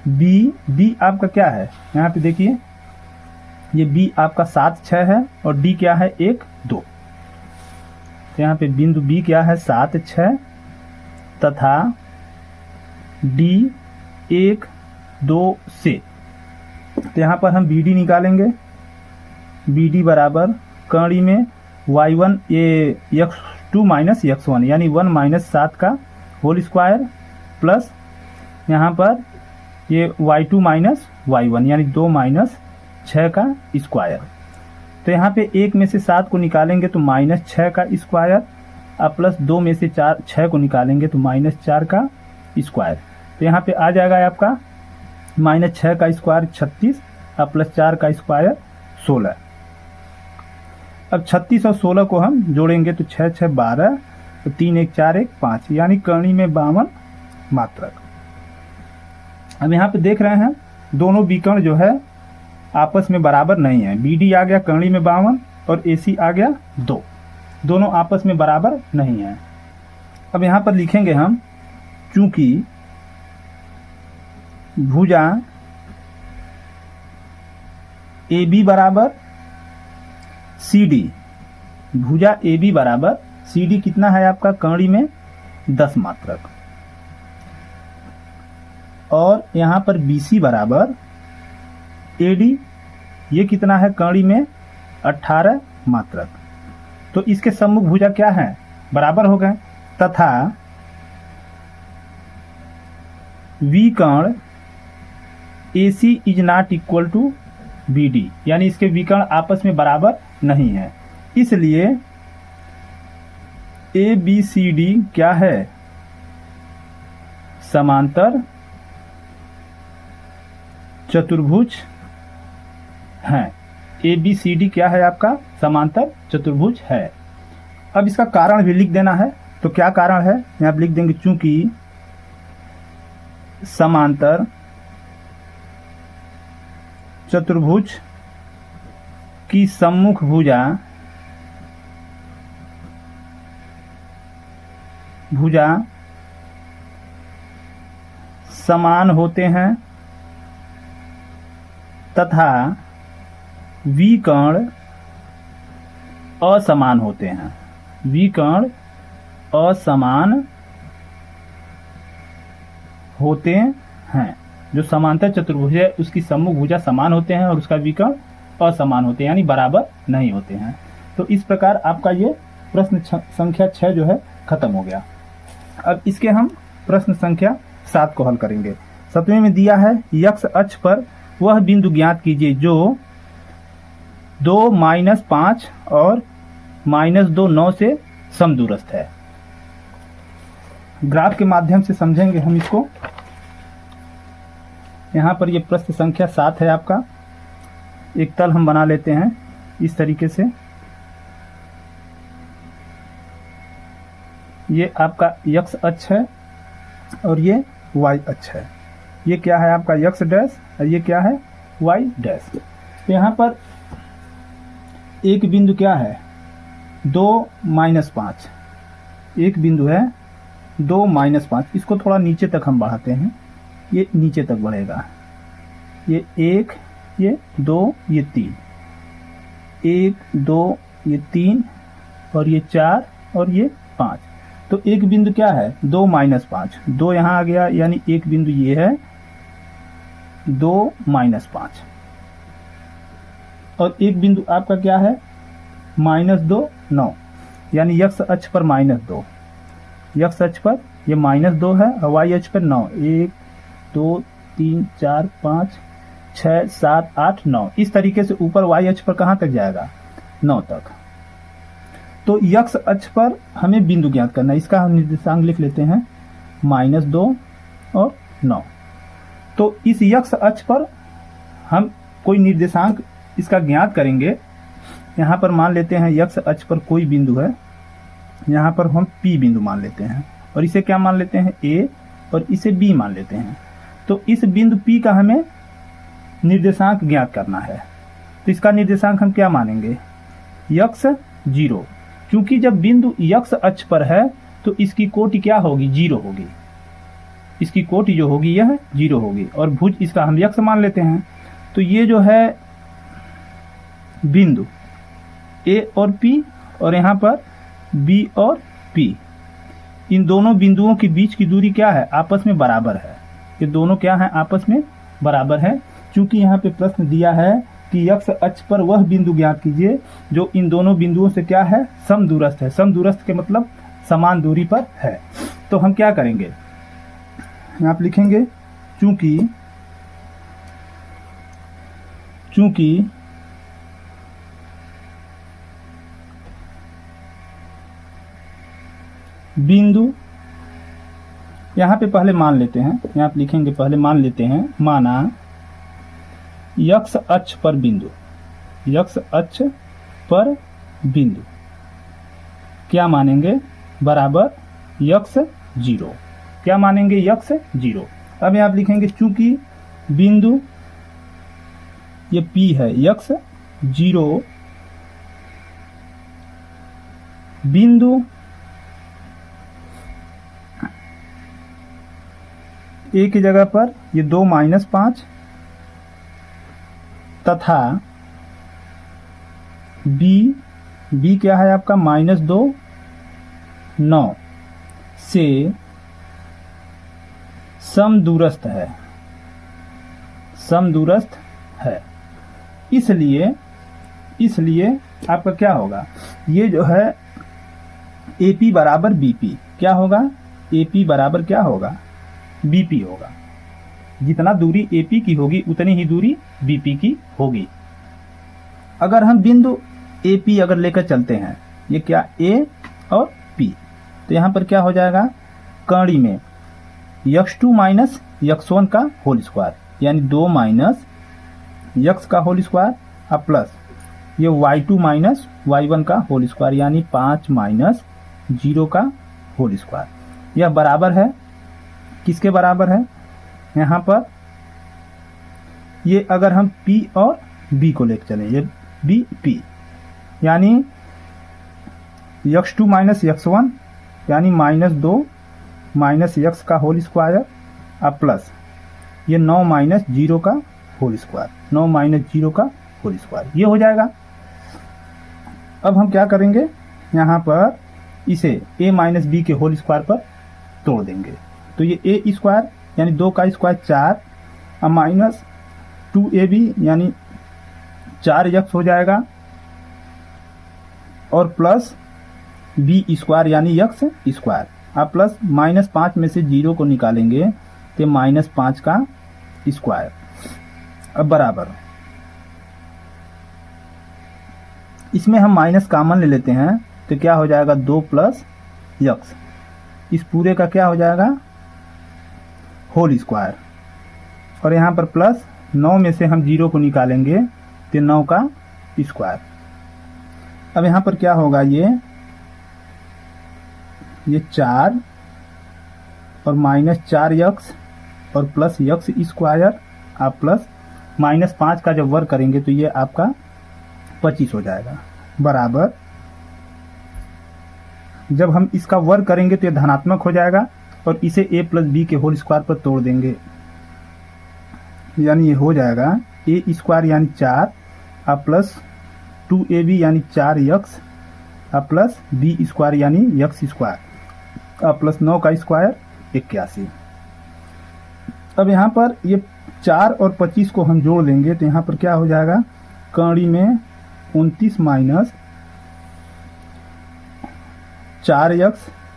B आपका क्या है, यहाँ पे देखिए ये B आपका 7, 6 है और D क्या है 1, 2। तो यहाँ पे बिंदु B क्या है 7, 6 तथा D 1, 2 से। तो यहाँ पर हम BD निकालेंगे, BD बराबर कड़ी में y1 ये x2 माइनस x1 यानी 1 माइनस 7 का होल स्क्वायर प्लस यहाँ पर ये y2 माइनस y1 यानी 2 माइनस 6 का स्क्वायर। तो यहाँ पे 1 में से 7 को निकालेंगे तो माइनस 6 का स्क्वायर और प्लस 2 में से 6 को निकालेंगे तो माइनस 4 का स्क्वायर। तो यहाँ पे आ जाएगा आपका माइनस 6 का स्क्वायर 36 और प्लस 4 का स्क्वायर 16। अब 36 और 16 को हम जोड़ेंगे तो 6, 6 12 तो 3, 1 4, 1 5 यानी कड़ी में 52 मात्रक। अब यहाँ पे देख रहे हैं दोनों विकर्ण जो है आपस में बराबर नहीं है। BD आ गया कड़ी में 52 और AC आ गया 2, दोनों आपस में बराबर नहीं है। अब यहाँ पर लिखेंगे हम चूंकि भुजा AB बराबर CD, भुजा AB बराबर CD कितना है आपका कड़ी में 10 मात्रक और यहाँ पर BC बराबर AD ये कितना है कड़ी में 18 मात्रक। तो इसके सम्मुख भुजा क्या है बराबर हो गए तथा विकर्ण AC is not equal to BD यानी इसके विकर्ण आपस में बराबर नहीं है। इसलिए ABCD क्या है समांतर चतुर्भुज है। ABCD क्या है आपका समांतर चतुर्भुज है। अब इसका कारण भी लिख देना है। तो क्या कारण है यहाँ पर लिख देंगे चूंकि समांतर चतुर्भुज की सम्मुख भुजा समान होते हैं तथा विकर्ण असमान होते हैं। विकर्ण असमान होते हैं। जो समांतर चतुर्भुज है उसकी सम्मुख भुजा समान होते हैं और उसका विकर्ण असमान होते हैं, यानी बराबर नहीं होते हैं। तो इस प्रकार आपका ये प्रश्न संख्या 6 जो है खत्म हो गया। अब इसके हम प्रश्न संख्या 7 को हल करेंगे। 7वें में दिया है यक्ष अक्ष पर वह बिंदु ज्ञात कीजिए जो 2, -5 और -2, 9 से समदूरस्थ है। ग्राफ के माध्यम से समझेंगे हम इसको। यहाँ पर ये प्रश्न संख्या 7 है आपका। एक तल हम बना लेते हैं इस तरीके से। ये आपका x अक्ष है और ये y अक्ष है। ये क्या है आपका x डैश और ये क्या है y डैश। तो यहाँ पर एक बिंदु क्या है 2, -5। एक बिंदु है 2, -5। इसको थोड़ा नीचे तक हम बढ़ाते हैं, ये नीचे तक बढ़ेगा। ये 1, ये 2, ये 3, 1, 2, ये 3 और ये 4 और ये 5। तो एक बिंदु क्या है 2, -5। 2 यहाँ आ गया, यानी एक बिंदु ये है 2, -5। और एक बिंदु आपका क्या है -2, 9, यानी x अक्ष पर -2। x अक्ष पर ये -2 है और y अक्ष पर 9। 1, 2, 3, 4, 5, 6, 7, 8, 9। इस तरीके से ऊपर y अक्ष पर कहाँ तक जाएगा 9 तक। तो x अक्ष पर हमें बिंदु ज्ञात करना है। इसका हम निर्देशांक लिख लेते हैं -2 और 9। तो इस x अक्ष पर हम कोई निर्देशांक इसका ज्ञात करेंगे। यहाँ पर मान लेते हैं x अक्ष पर कोई बिंदु है, यहाँ पर हम P बिंदु मान लेते हैं और इसे क्या मान लेते हैं A और इसे B मान लेते हैं। तो इस बिंदु P का हमें निर्देशांक ज्ञात करना है। तो इसका निर्देशांक हम क्या मानेंगे x 0। क्योंकि जब बिंदु x अक्ष पर है तो इसकी कोटि क्या होगी 0 होगी। इसकी कोटि जो होगी यह 0 होगी और भुज इसका हम x मान लेते हैं। तो ये जो है बिंदु A और P और यहाँ पर B और P, इन दोनों बिंदुओं के बीच की दूरी क्या है आपस में बराबर है। ये दोनों क्या है आपस में बराबर है। क्योंकि यहाँ पे प्रश्न दिया है कि x अक्ष पर वह बिंदु ज्ञात कीजिए जो इन दोनों बिंदुओं से क्या है समदूरस्थ है। समदूरस्थ के मतलब समान दूरी पर है। तो हम क्या करेंगे आप लिखेंगे चूंकि बिंदु यहाँ पे पहले मान लेते हैं, यहाँ पे लिखेंगे पहले मान लेते हैं, माना x अक्ष पर बिंदु, x अक्ष पर बिंदु क्या मानेंगे बराबर x 0। क्या मानेंगे x 0। अब यहाँ पे लिखेंगे चूंकि बिंदु ये P है x 0 बिंदु A की जगह पर ये 2, -5 तथा B क्या है आपका -2, 9 से समदूरस्थ है। समदूरस्थ है इसलिए आपका क्या होगा ये जो है AP बराबर BP क्या होगा AP बराबर क्या होगा BP होगा। जितना दूरी AP की होगी उतनी ही दूरी BP की होगी। अगर हम बिंदु AP अगर लेकर चलते हैं ये क्या A और P, तो यहाँ पर क्या हो जाएगा कड़ी में x2 माइनस x1 का होल स्क्वायर, यानी 2 माइनस x का होल स्क्वायर अब प्लस ये y2 माइनस y1 का होल स्क्वायर, यानी 5 माइनस 0 का होल स्क्वायर। यह बराबर है किसके बराबर है यहाँ पर ये अगर हम P और B को लेकर चलें ये BP यानी x2 माइनस x1 यानी -2 माइनस x का होल स्क्वायर अब प्लस ये 9 माइनस 0 का होल स्क्वायर, 9 माइनस 0 का होल स्क्वायर, ये हो जाएगा। अब हम क्या करेंगे यहाँ पर इसे a माइनस बी के होल स्क्वायर पर तोड़ देंगे। तो ये a स्क्वायर यानी 2 का स्क्वायर 4 और माइनस 2ab यानी 4x हो जाएगा और प्लस बी स्क्वायर यानी x स्क्वायर। आप प्लस -5 में से 0 को निकालेंगे तो -5 का स्क्वायर। अब बराबर इसमें हम माइनस कॉमन ले लेते हैं तो क्या हो जाएगा 2 प्लस x। इस पूरे का क्या हो जाएगा होल स्क्वायर और यहाँ पर प्लस 9 में से हम 0 को निकालेंगे तो 9 का स्क्वायर। अब यहाँ पर क्या होगा ये 4 और -4x और प्लस x स्क्वायर आप प्लस -5 का जब वर्ग करेंगे तो ये आपका 25 हो जाएगा। बराबर जब हम इसका वर्ग करेंगे तो ये धनात्मक हो जाएगा और इसे a प्लस बी के होल स्क्वायर पर तोड़ देंगे यानी ये हो जाएगा a स्क्वायर यानी 4 आप प्लस 2ab यानी 4x आप प्लस बी स्क्वायर यानी x स्क्वायर आप प्लस 9 का स्क्वायर 81। अब यहाँ पर ये 4 और 25 को हम जोड़ लेंगे तो यहाँ पर क्या हो जाएगा कौड़ी में 29 माइनस 4x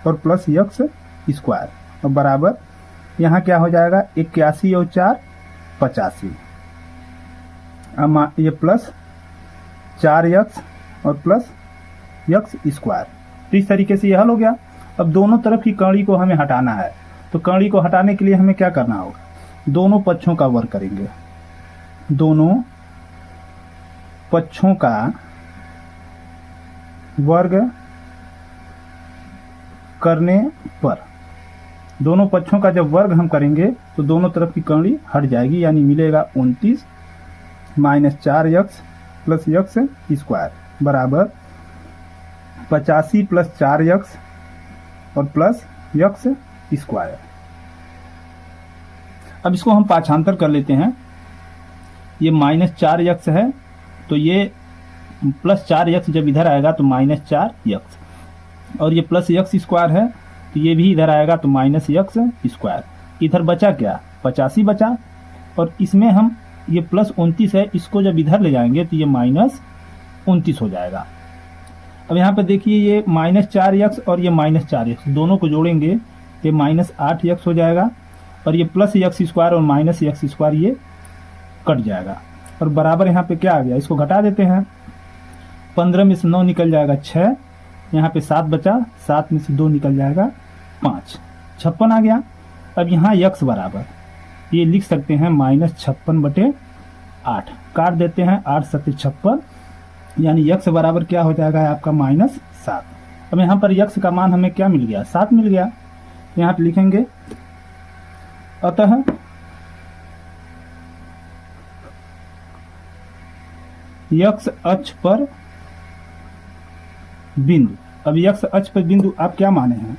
और प्लस x स्क्वायर और बराबर यहाँ क्या हो जाएगा 81 और 4 85। अब ये प्लस 4x और प्लस x स्क्वायर। तो इस तरीके से ये हल हो गया। अब दोनों तरफ की कड़ी को हमें हटाना है तो कड़ी को हटाने के लिए हमें क्या करना होगा दोनों पक्षों का वर्ग करेंगे। दोनों पक्षों का वर्ग करने पर दोनों पक्षों का जब वर्ग हम करेंगे तो दोनों तरफ की कड़ी हट जाएगी यानी मिलेगा 29 minus 4x plus x square बराबर 85 प्लस 4x और प्लस x स्क्वायर। अब इसको हम पाछांतर कर लेते हैं। ये -4x है तो ये प्लस 4x जब इधर आएगा तो -4x और ये प्लस x स्क्वायर है तो ये भी इधर आएगा तो -x स्क्वायर। इधर बचा क्या 85 बचा और इसमें हम ये प्लस 29 है इसको जब इधर ले जाएंगे तो ये -29 हो जाएगा। अब यहाँ पर देखिए ये -4x और ये -4x दोनों को जोड़ेंगे तो -8x हो जाएगा और ये प्लस x स्क्वायर और -x स्क्वायर ये कट जाएगा और बराबर यहाँ पे क्या आ गया इसको घटा देते हैं। 15 में से 9 निकल जाएगा 6 यहाँ पे 7 बचा 7 में से 2 निकल जाएगा 5 56 आ गया। अब यहाँ x बराबर ये लिख सकते हैं -56/8 काट देते हैं 8 7 56 यानी x बराबर क्या हो जाएगा आपका -7। अब यहाँ पर x का मान हमें क्या मिल गया 7 मिल गया। यहाँ पे लिखेंगे अतः x अक्ष पर बिंदु। अब x अक्ष पर बिंदु आप क्या माने हैं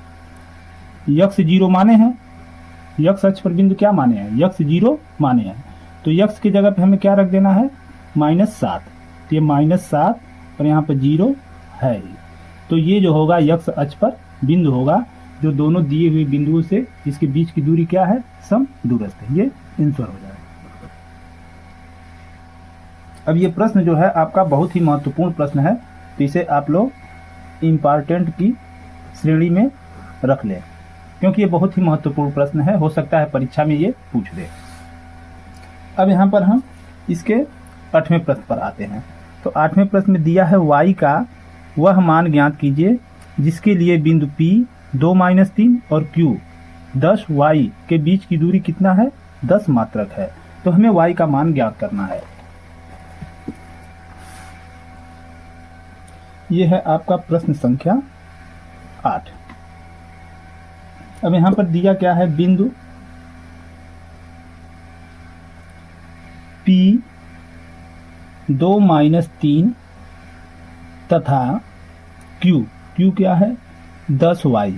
x 0 माने हैं। x अक्ष पर बिंदु क्या माने हैं x 0 माने हैं तो x की जगह पे हमें क्या रख देना है -7 तो ये -7 और यहाँ पर 0 है ही। तो ये जो होगा x अक्ष पर बिंदु होगा जो दोनों दिए हुए बिंदुओं से जिसके बीच की दूरी क्या है सम दूरस्थ है। ये आंसर हो जाएगा। अब ये प्रश्न जो है आपका बहुत ही महत्वपूर्ण प्रश्न है तो इसे आप लोग इम्पॉर्टेंट की श्रेणी में रख लें क्योंकि ये बहुत ही महत्वपूर्ण प्रश्न है। हो सकता है परीक्षा में ये पूछ दे। अब यहाँ पर हम इसके 8वें प्रश्न पर आते हैं। तो 8वें प्रश्न में दिया है y का वह मान ज्ञात कीजिए जिसके लिए बिंदु P 2-3 और Q 10 y के बीच की दूरी कितना है 10 मात्रक है। तो हमें y का मान ज्ञात करना है। यह है आपका प्रश्न संख्या 8। अब यहाँ पर दिया क्या है बिंदु P 2-3 तथा Q क्या है 10y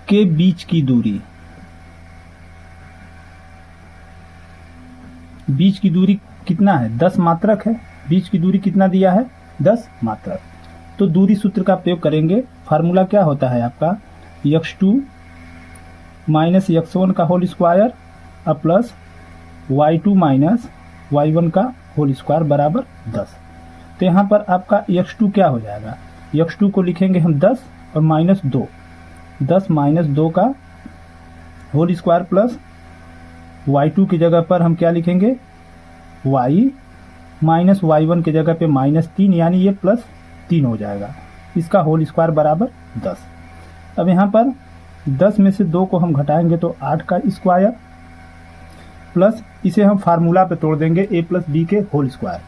के बीच की दूरी। बीच की दूरी कितना है 10 मात्रक है। बीच की दूरी कितना दिया है 10 मात्रक। तो दूरी सूत्र का प्रयोग करेंगे। फार्मूला क्या होता है आपका, x2 माइनस x1 का होल स्क्वायर और प्लस y2 माइनस y1 का होल स्क्वायर बराबर 10। तो यहाँ पर आपका x2 क्या हो जाएगा, x2 को लिखेंगे हम 10 और माइनस 2, 10 माइनस 2 का होल स्क्वायर प्लस y2 की जगह पर हम क्या लिखेंगे, y माइनस y1 की जगह पे माइनस 3, यानी ये प्लस 3 हो जाएगा। इसका होल स्क्वायर बराबर 10। अब यहाँ पर 10 में से 2 को हम घटाएंगे तो 8 का स्क्वायर प्लस इसे हम फार्मूला पे तोड़ देंगे a प्लस बी के होल स्क्वायर,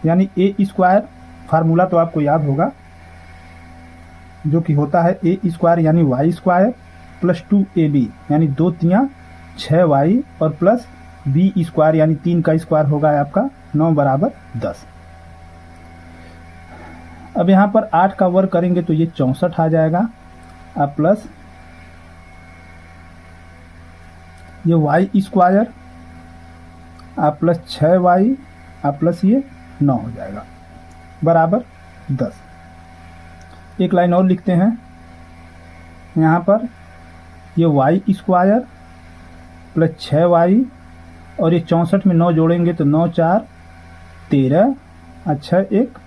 यानी a स्क्वायर फार्मूला तो आपको याद होगा जो कि होता है a स्क्वायर यानी y स्क्वायर प्लस 2ab यानी 2 तियाँ 6y और प्लस b स्क्वायर यानी 3 का स्क्वायर होगा आपका 9 बराबर 10। अब यहाँ पर 8 का वर्ग करेंगे तो ये 64 आ जाएगा, अब प्लस ये y स्क्वायर आप प्लस 6y आप प्लस ये 9 हो जाएगा बराबर 10। एक लाइन और लिखते हैं, यहाँ पर ये y स्क्वायर प्लस 6y और ये 64 में 9 जोड़ेंगे तो 9 4 13 अच्छा 1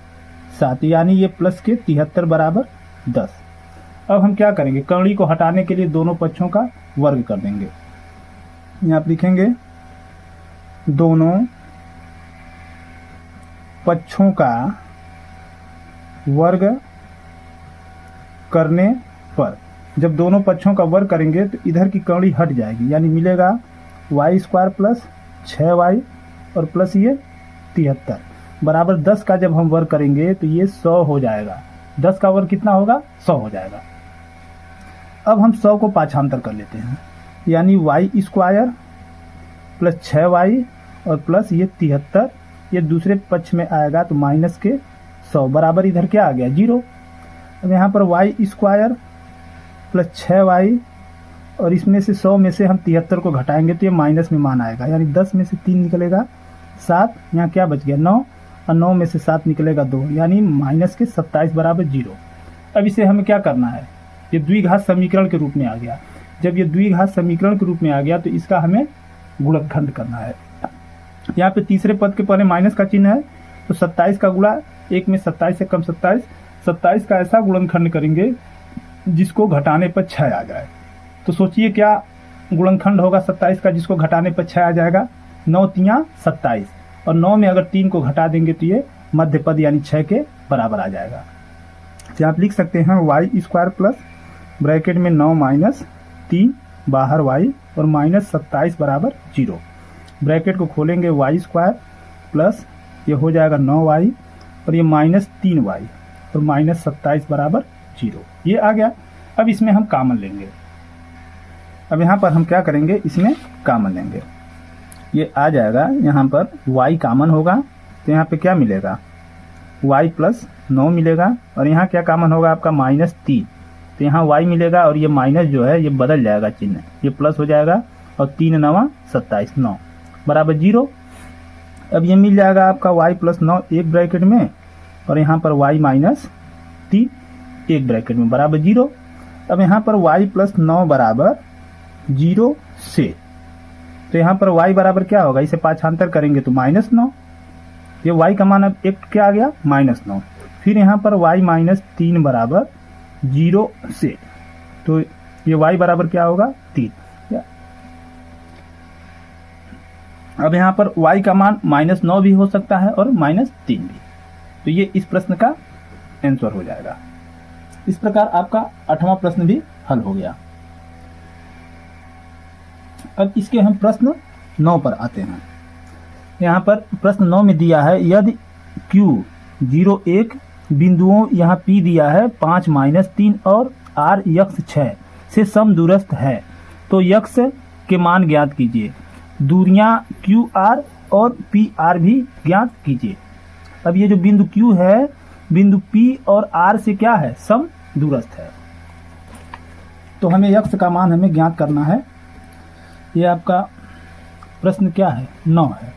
7 यानी ये प्लस के 73 बराबर 10। अब हम क्या करेंगे, कर्णी को हटाने के लिए दोनों पक्षों का वर्ग कर देंगे। यहाँ आप लिखेंगे दोनों पक्षों का वर्ग करने पर, जब दोनों पक्षों का वर्ग करेंगे तो इधर की कर्णी हट जाएगी, यानी मिलेगा y स्क्वायर प्लस 6y और प्लस ये 73 बराबर 10 का जब हम वर्ग करेंगे तो ये 100 हो जाएगा। 10 का वर्ग कितना होगा, 100 हो जाएगा। अब हम 100 को पाछांतर कर लेते हैं, यानी y स्क्वायर प्लस 6y और प्लस ये 73, ये दूसरे पक्ष में आएगा तो माइनस के 100 बराबर इधर क्या आ गया 0। अब यहाँ पर y स्क्वायर प्लस 6y और इसमें से 100 में से हम 73 को घटाएंगे तो ये माइनस में मान आएगा, यानी 10 में से 3 निकलेगा 7, यहाँ क्या बच गया 9 और 9 में से 7 निकलेगा 2, यानी माइनस के 27 बराबर 0। अब इसे हमें क्या करना है, ये द्विघात समीकरण के रूप में आ गया। जब ये द्विघात समीकरण के रूप में आ गया तो इसका हमें गुणनखंड करना है। यहाँ पे तीसरे पद के पहले माइनस का चिन्ह है तो 27 का गुणा 1 में 27 से कम 27 का ऐसा गुणनखंड करेंगे जिसको घटाने पर 6 आ जाए। तो सोचिए क्या गुणनखंड होगा 27 का जिसको घटाने पर 6 आ जाएगा, 9 तियाँ 27 और 9 में अगर 3 को घटा देंगे तो ये मध्य पद यानी 6 के बराबर आ जाएगा। तो आप लिख सकते हैं y स्क्वायर प्लस ब्रैकेट में 9 माइनस 3 बाहर y और माइनस 27 बराबर 0। ब्रैकेट को खोलेंगे y स्क्वायर प्लस ये हो जाएगा 9y और ये माइनस 3y और माइनस 27 बराबर 0। ये आ गया। अब इसमें हम कॉमन लेंगे। अब यहाँ पर हम क्या करेंगे, इसमें कॉमन लेंगे, ये आ जाएगा। यहाँ पर y कॉमन होगा तो यहाँ पे क्या मिलेगा, y प्लस 9 मिलेगा और यहाँ क्या कॉमन होगा आपका माइनस 3, तो यहाँ y मिलेगा और ये माइनस जो है ये बदल जाएगा चिन्ह, ये प्लस हो जाएगा और 3 9 27 9 बराबर 0। अब ये मिल जाएगा आपका y प्लस 9 एक ब्रैकेट में और यहाँ पर y माइनस 3 एक ब्रैकेट में बराबर 0। अब यहाँ पर y प्लस 9 बराबर 0 से, तो यहाँ पर y बराबर क्या होगा, इसे पाछांतर करेंगे तो माइनस 9, ये y का मान अब एक क्या आ गया माइनस 9। फिर यहाँ पर y माइनस 3 बराबर 0 से, तो ये y बराबर क्या होगा 3। अब यहाँ पर y का मान माइनस 9 भी हो सकता है और माइनस 3 भी, तो ये इस प्रश्न का आंसर हो जाएगा। इस प्रकार आपका 8वां प्रश्न भी हल हो गया। अब इसके हम प्रश्न 9 पर आते हैं। यहाँ पर प्रश्न 9 में दिया है, यदि Q 0 1 बिंदुओं यहाँ P दिया है 5 माइनस 3 और R यक्ष 6 से समदूरस्थ है तो यक्ष के मान ज्ञात कीजिए। दूरियां QR और PR भी ज्ञात कीजिए। अब ये जो बिंदु Q है बिंदु P और R से क्या है, समदूरस्थ है, तो हमें यक्ष का मान हमें ज्ञात करना है। ये आपका प्रश्न क्या है 9 है।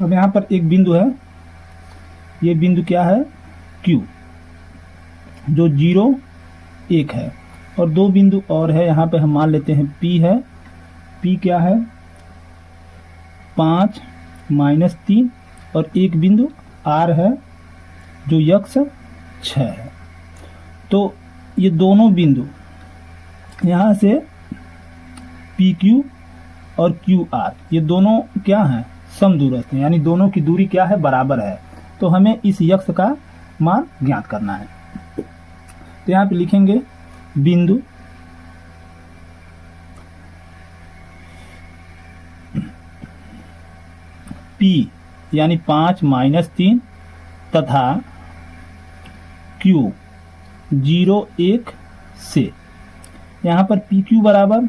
अब यहाँ पर एक बिंदु है ये बिंदु क्या है, Q, जो 0 1 है। और दो बिंदु और है, यहाँ पे हम मान लेते हैं P है। P क्या है, 5 -3, और एक बिंदु R है जो यक्ष 6 है। तो ये दोनों बिंदु यहाँ से PQ और QR, ये दोनों क्या हैं, समदूरस्थ हैं, यानी दोनों की दूरी क्या है, बराबर है। तो हमें इस यक्ष का मान ज्ञात करना है। तो यहाँ पे लिखेंगे बिंदु P यानी 5 -3 तथा Q 0 1 से, यहाँ पर PQ बराबर,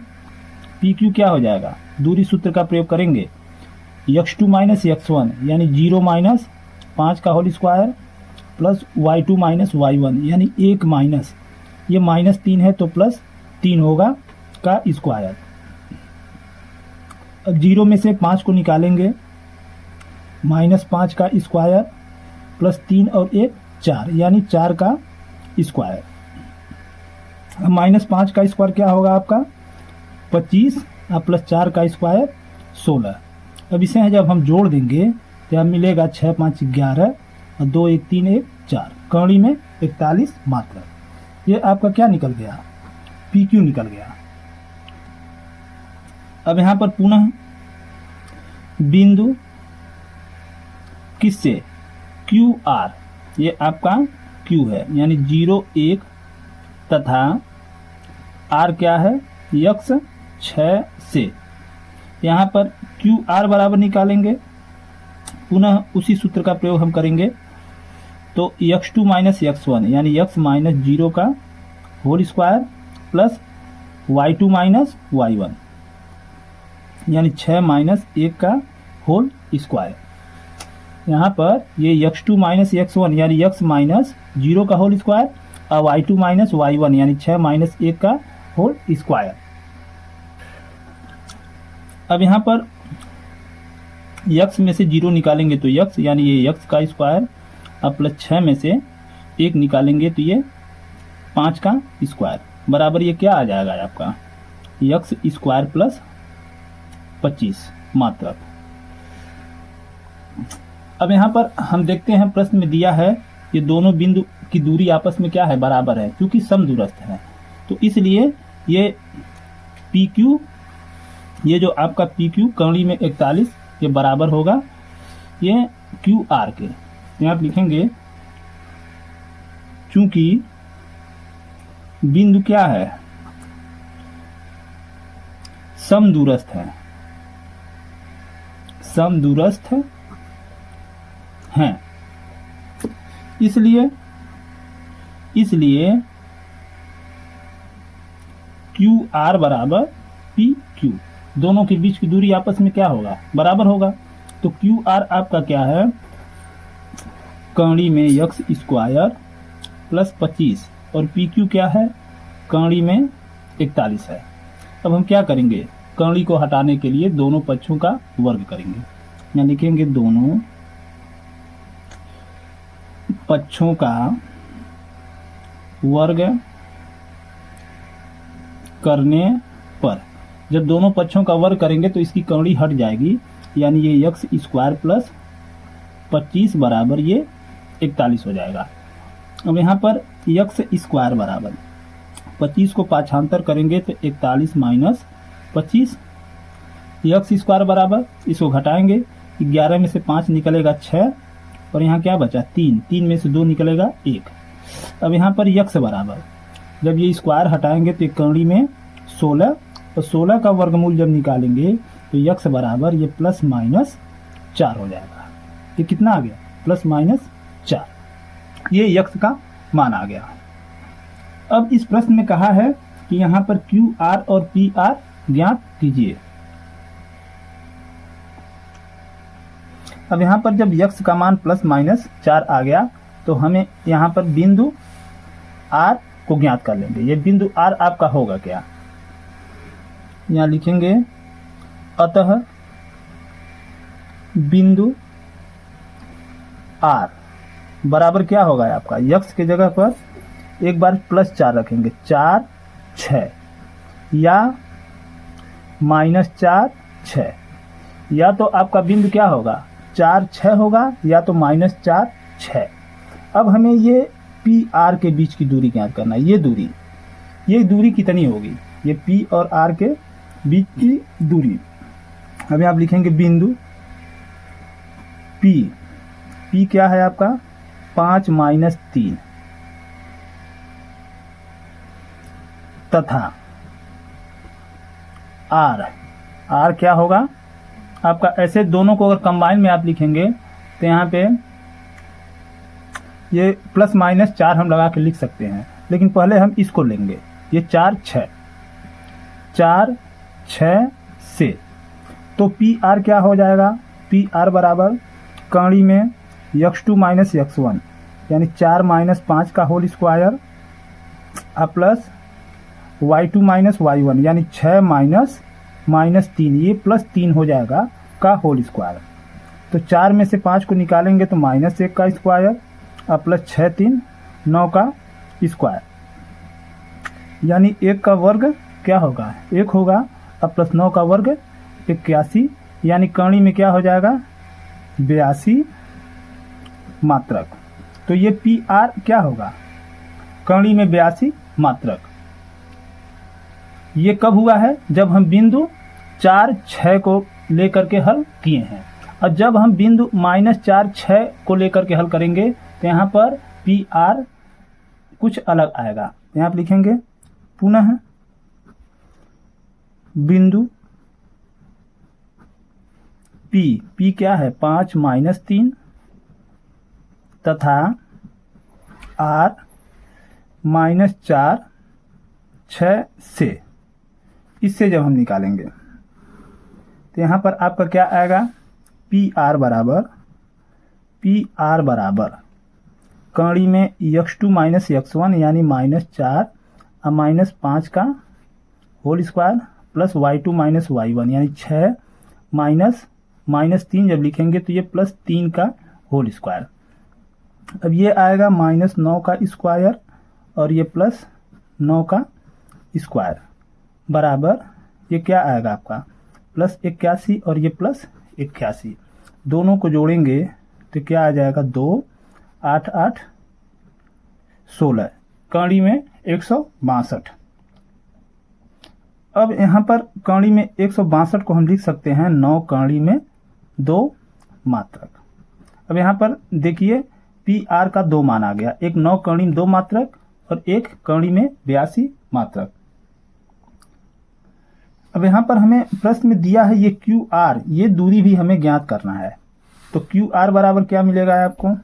PQ क्या हो जाएगा, दूरी सूत्र का प्रयोग करेंगे, x2 - x1 यानी 0 - 5 का whole square plus y2 - y1 यानी 1 माइनस, ये -3 है तो +3 होगा का स्क्वायर। अब 0 में से 5 को निकालेंगे, -5 का स्क्वायर प्लस 3 और 1 4 यानी 4 का स्क्वायर। अब -5 का स्क्वायर क्या होगा आपका, 25 और प्लस 4 का स्क्वायर 16। अब इसे जब हम जोड़ देंगे तो अब मिलेगा 6 5 11 और 2 1 3 1 4, कौड़ी में 41 मात्रा। ये आपका क्या निकल गया, PQ निकल गया। अब यहाँ पर पुनः बिंदु किससे, QR, ये आपका Q है यानी 0 1 तथा R क्या है, यक्ष 6 से। यहाँ पर QR बराबर निकालेंगे, पुनः उसी सूत्र का प्रयोग हम करेंगे। तो x2 - x1 यानी x -0 का whole square plus y2 - y1 यानी 6 - 1 का होल स्क्वायर। यहाँ पर ये x2 - x1 यानी x -0 का होल स्क्वायर और y2 - y1 यानी 6 - 1 का होल स्क्वायर। अब यहाँ पर x में से 0 निकालेंगे तो x यानी ये x का स्क्वायर, अब प्लस 6 में से 1 निकालेंगे तो ये 5 का स्क्वायर बराबर ये क्या आ जाएगा आपका, x स्क्वायर प्लस 25 मात्रक। अब यहाँ पर हम देखते हैं प्रश्न में दिया है ये दोनों बिंदु की दूरी आपस में क्या है, बराबर है, क्योंकि समदूरस्थ है। तो इसलिए ये PQ, ये जो आपका PQ कौड़ी में 41, ये बराबर होगा ये QR के। यहाँ आप लिखेंगे चूंकि बिंदु क्या है, समदूरस्थ है, समदूरस्थ हैं, इसलिए QR बराबर PQ, दोनों के बीच की दूरी आपस में क्या होगा, बराबर होगा। तो QR आपका क्या है, कौड़ी में x स्क्वायर प्लस 25 और PQ क्या है, कौड़ी में 41 है। अब हम क्या करेंगे, कौड़ी को हटाने के लिए दोनों पक्षों का वर्ग करेंगे। यहाँ लिखेंगे दोनों पक्षों का वर्ग करने पर, जब दोनों पक्षों का वर्ग करेंगे तो इसकी कौड़ी हट जाएगी, यानी ये x स्क्वायर प्लस 25 बराबर ये 41 हो जाएगा। अब यहाँ पर x स्क्वायर बराबर 25 को पाछांतर करेंगे तो 41 माइनस 25, x स्क्वायर बराबर, इसको घटाएंगे 11 में से 5 निकलेगा 6 और यहाँ क्या बचा 3, 3 में से 2 निकलेगा 1। अब यहाँ पर x बराबर, जब ये स्क्वायर हटाएंगे तो कौड़ी में 16 और 16 का वर्गमूल जब निकालेंगे तो x बराबर ये प्लस माइनस 4 हो जाएगा। ये कितना आ गया, प्लस माइनस 4, ये x का मान आ गया। अब इस प्रश्न में कहा है कि यहाँ पर QR और PR ज्ञात कीजिए। अब यहाँ पर जब x का मान प्लस माइनस 4 आ गया तो हमें यहाँ पर बिंदु R को ज्ञात कर लेंगे। ये बिंदु R आपका होगा क्या, यहाँ लिखेंगे अतः बिंदु R बराबर क्या होगा आपका, यक्स की जगह पर एक बार +4 रखेंगे, 4 6, या -4 6, या तो आपका बिंदु क्या होगा 4 6 होगा, या तो -4 6। अब हमें ये पी आर के बीच की दूरी ज्ञात करना है। ये दूरी कितनी होगी, ये पी और आर के बीच की दूरी। अब आप लिखेंगे बिंदु पी क्या है आपका 5 - 3, तथा आर क्या होगा आपका, ऐसे दोनों को अगर कंबाइन में आप लिखेंगे तो यहाँ पे ये +- हम लगा के लिख सकते हैं, लेकिन पहले हम इसको लेंगे, ये 4 6 से, तो पी आर क्या हो जाएगा, पी आर बराबर कड़ी में x2 - x1 यानी 4 - 5 का whole square plus y2 - y1 यानी 6 -3, ये +3 हो जाएगा का होल स्क्वायर। तो 4 में से 5 को निकालेंगे तो -1 का स्क्वायर और प्लस 6 3 9 का स्क्वायर, यानी 1 का वर्ग क्या होगा 1 होगा, और प्लस 9 का वर्ग 81, यानी कड़ी में क्या हो जाएगा 82 मात्रक। तो ये पी आर क्या होगा, कड़ी में 82 मात्रक। ये कब हुआ है, जब हम बिंदु 4 6 को लेकर के हल किए हैं, और जब हम बिंदु -4 6 को लेकर के हल करेंगे तो यहाँ पर पी आर कुछ अलग आएगा। यहाँ आप लिखेंगे पुनः बिंदु पी क्या है 5 - 3 तथा आर -4 6 से, इससे जब हम निकालेंगे तो यहाँ पर आपका क्या आएगा पी आर बराबर कड़ी में x2 - x1 यानी -4 और -5 का whole square plus y2 - y1 यानी 6 -3 जब लिखेंगे तो ये +3 का होल स्क्वायर। अब ये आएगा -9 का स्क्वायर और ये +9 का स्क्वायर बराबर ये क्या आएगा आपका +81 और ये +81, दोनों को जोड़ेंगे तो क्या आ जाएगा 2 8 8 16, कड़ी में 162। अब यहाँ पर कड़ी में 162 को हम लिख सकते हैं 9 कड़ी में 2 मात्रक। अब यहाँ पर देखिए पी आर का 2 मान आ गया, एक 9 कड़ी में 2 मात्रक और एक कड़ी में 82 मात्रक। अब यहाँ पर हमें प्रश्न में दिया है ये क्यू आर, ये दूरी भी हमें ज्ञात करना है। तो क्यू आर बराबर क्या मिलेगा आपको,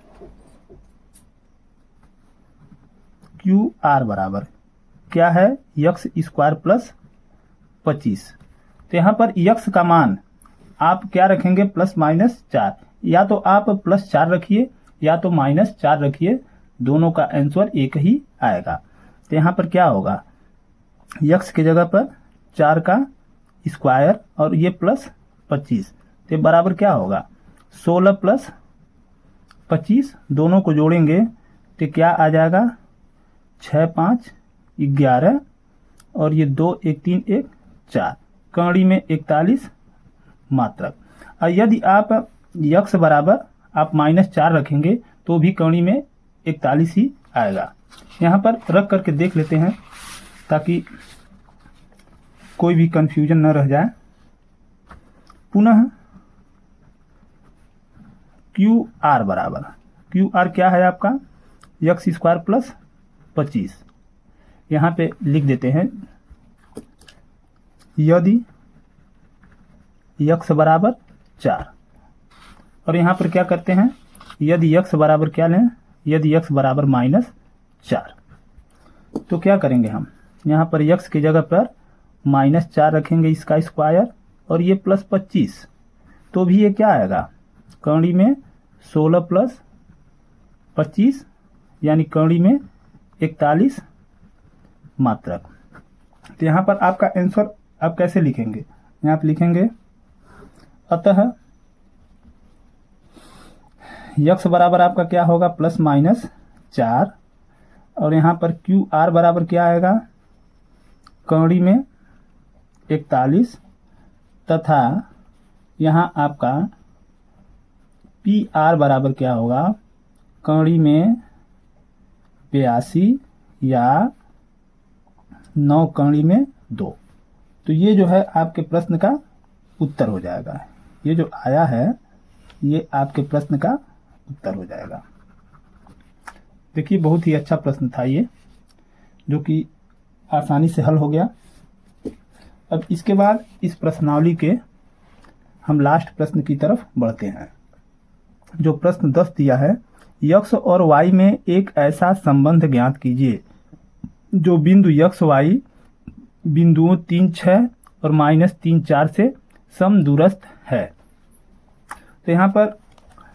क्यू आर बराबर क्या है x स्क्वायर प्लस 25। तो यहाँ पर x का मान आप क्या रखेंगे +- 4, या तो आप +4 रखिए या तो -4 रखिए, दोनों का आंसर एक ही आएगा। तो यहाँ पर क्या होगा x की जगह पर 4 का स्क्वायर और ये +25, तो बराबर क्या होगा 16 + 25, दोनों को जोड़ेंगे तो क्या आ जाएगा 6 5 11 और ये 2 1 3 1 4, कड़ी में 41 मात्रक। और यदि आप x बराबर आप -4 रखेंगे तो भी कड़ी में 41 ही आएगा। यहाँ पर रख करके देख लेते हैं ताकि कोई भी कंफ्यूजन न रह जाए। पुनः क्यू आर बराबर, क्यू आर क्या है आपका x स्क्वायर प्लस 25, यहाँ पे लिख देते हैं यदि x बराबर 4, और यहाँ पर क्या करते हैं यदि x बराबर क्या लें, यदि x बराबर -4, तो क्या करेंगे हम यहाँ पर x की जगह पर -4 रखेंगे इसका स्क्वायर और ये +25, तो भी ये क्या आएगा कड़ी में 16 + 25 यानी कड़ी में 41 मात्रक। तो यहाँ पर आपका आंसर आप कैसे लिखेंगे, यहाँ आप लिखेंगे अतः यक्स बराबर आपका क्या होगा, +-4, और यहाँ पर क्यू आर बराबर क्या आएगा, कौड़ी में 41, तथा यहाँ आपका पी आर बराबर क्या होगा, कौड़ी में 82 या 9 कौड़ी में 2। तो ये जो है आपके प्रश्न का उत्तर हो जाएगा। ये जो आया है ये आपके प्रश्न का उत्तर हो जाएगा। देखिए बहुत ही अच्छा प्रश्न था ये, जो कि आसानी से हल हो गया। अब इसके बाद इस प्रश्नावली के हम लास्ट प्रश्न की तरफ बढ़ते हैं। जो प्रश्न 10 दिया है, यक्स और वाई में एक ऐसा संबंध ज्ञात कीजिए जो बिंदु यक्स वाई बिंदुओं 3, 6 और -3, 4 से समदूरस्थ है। तो यहाँ पर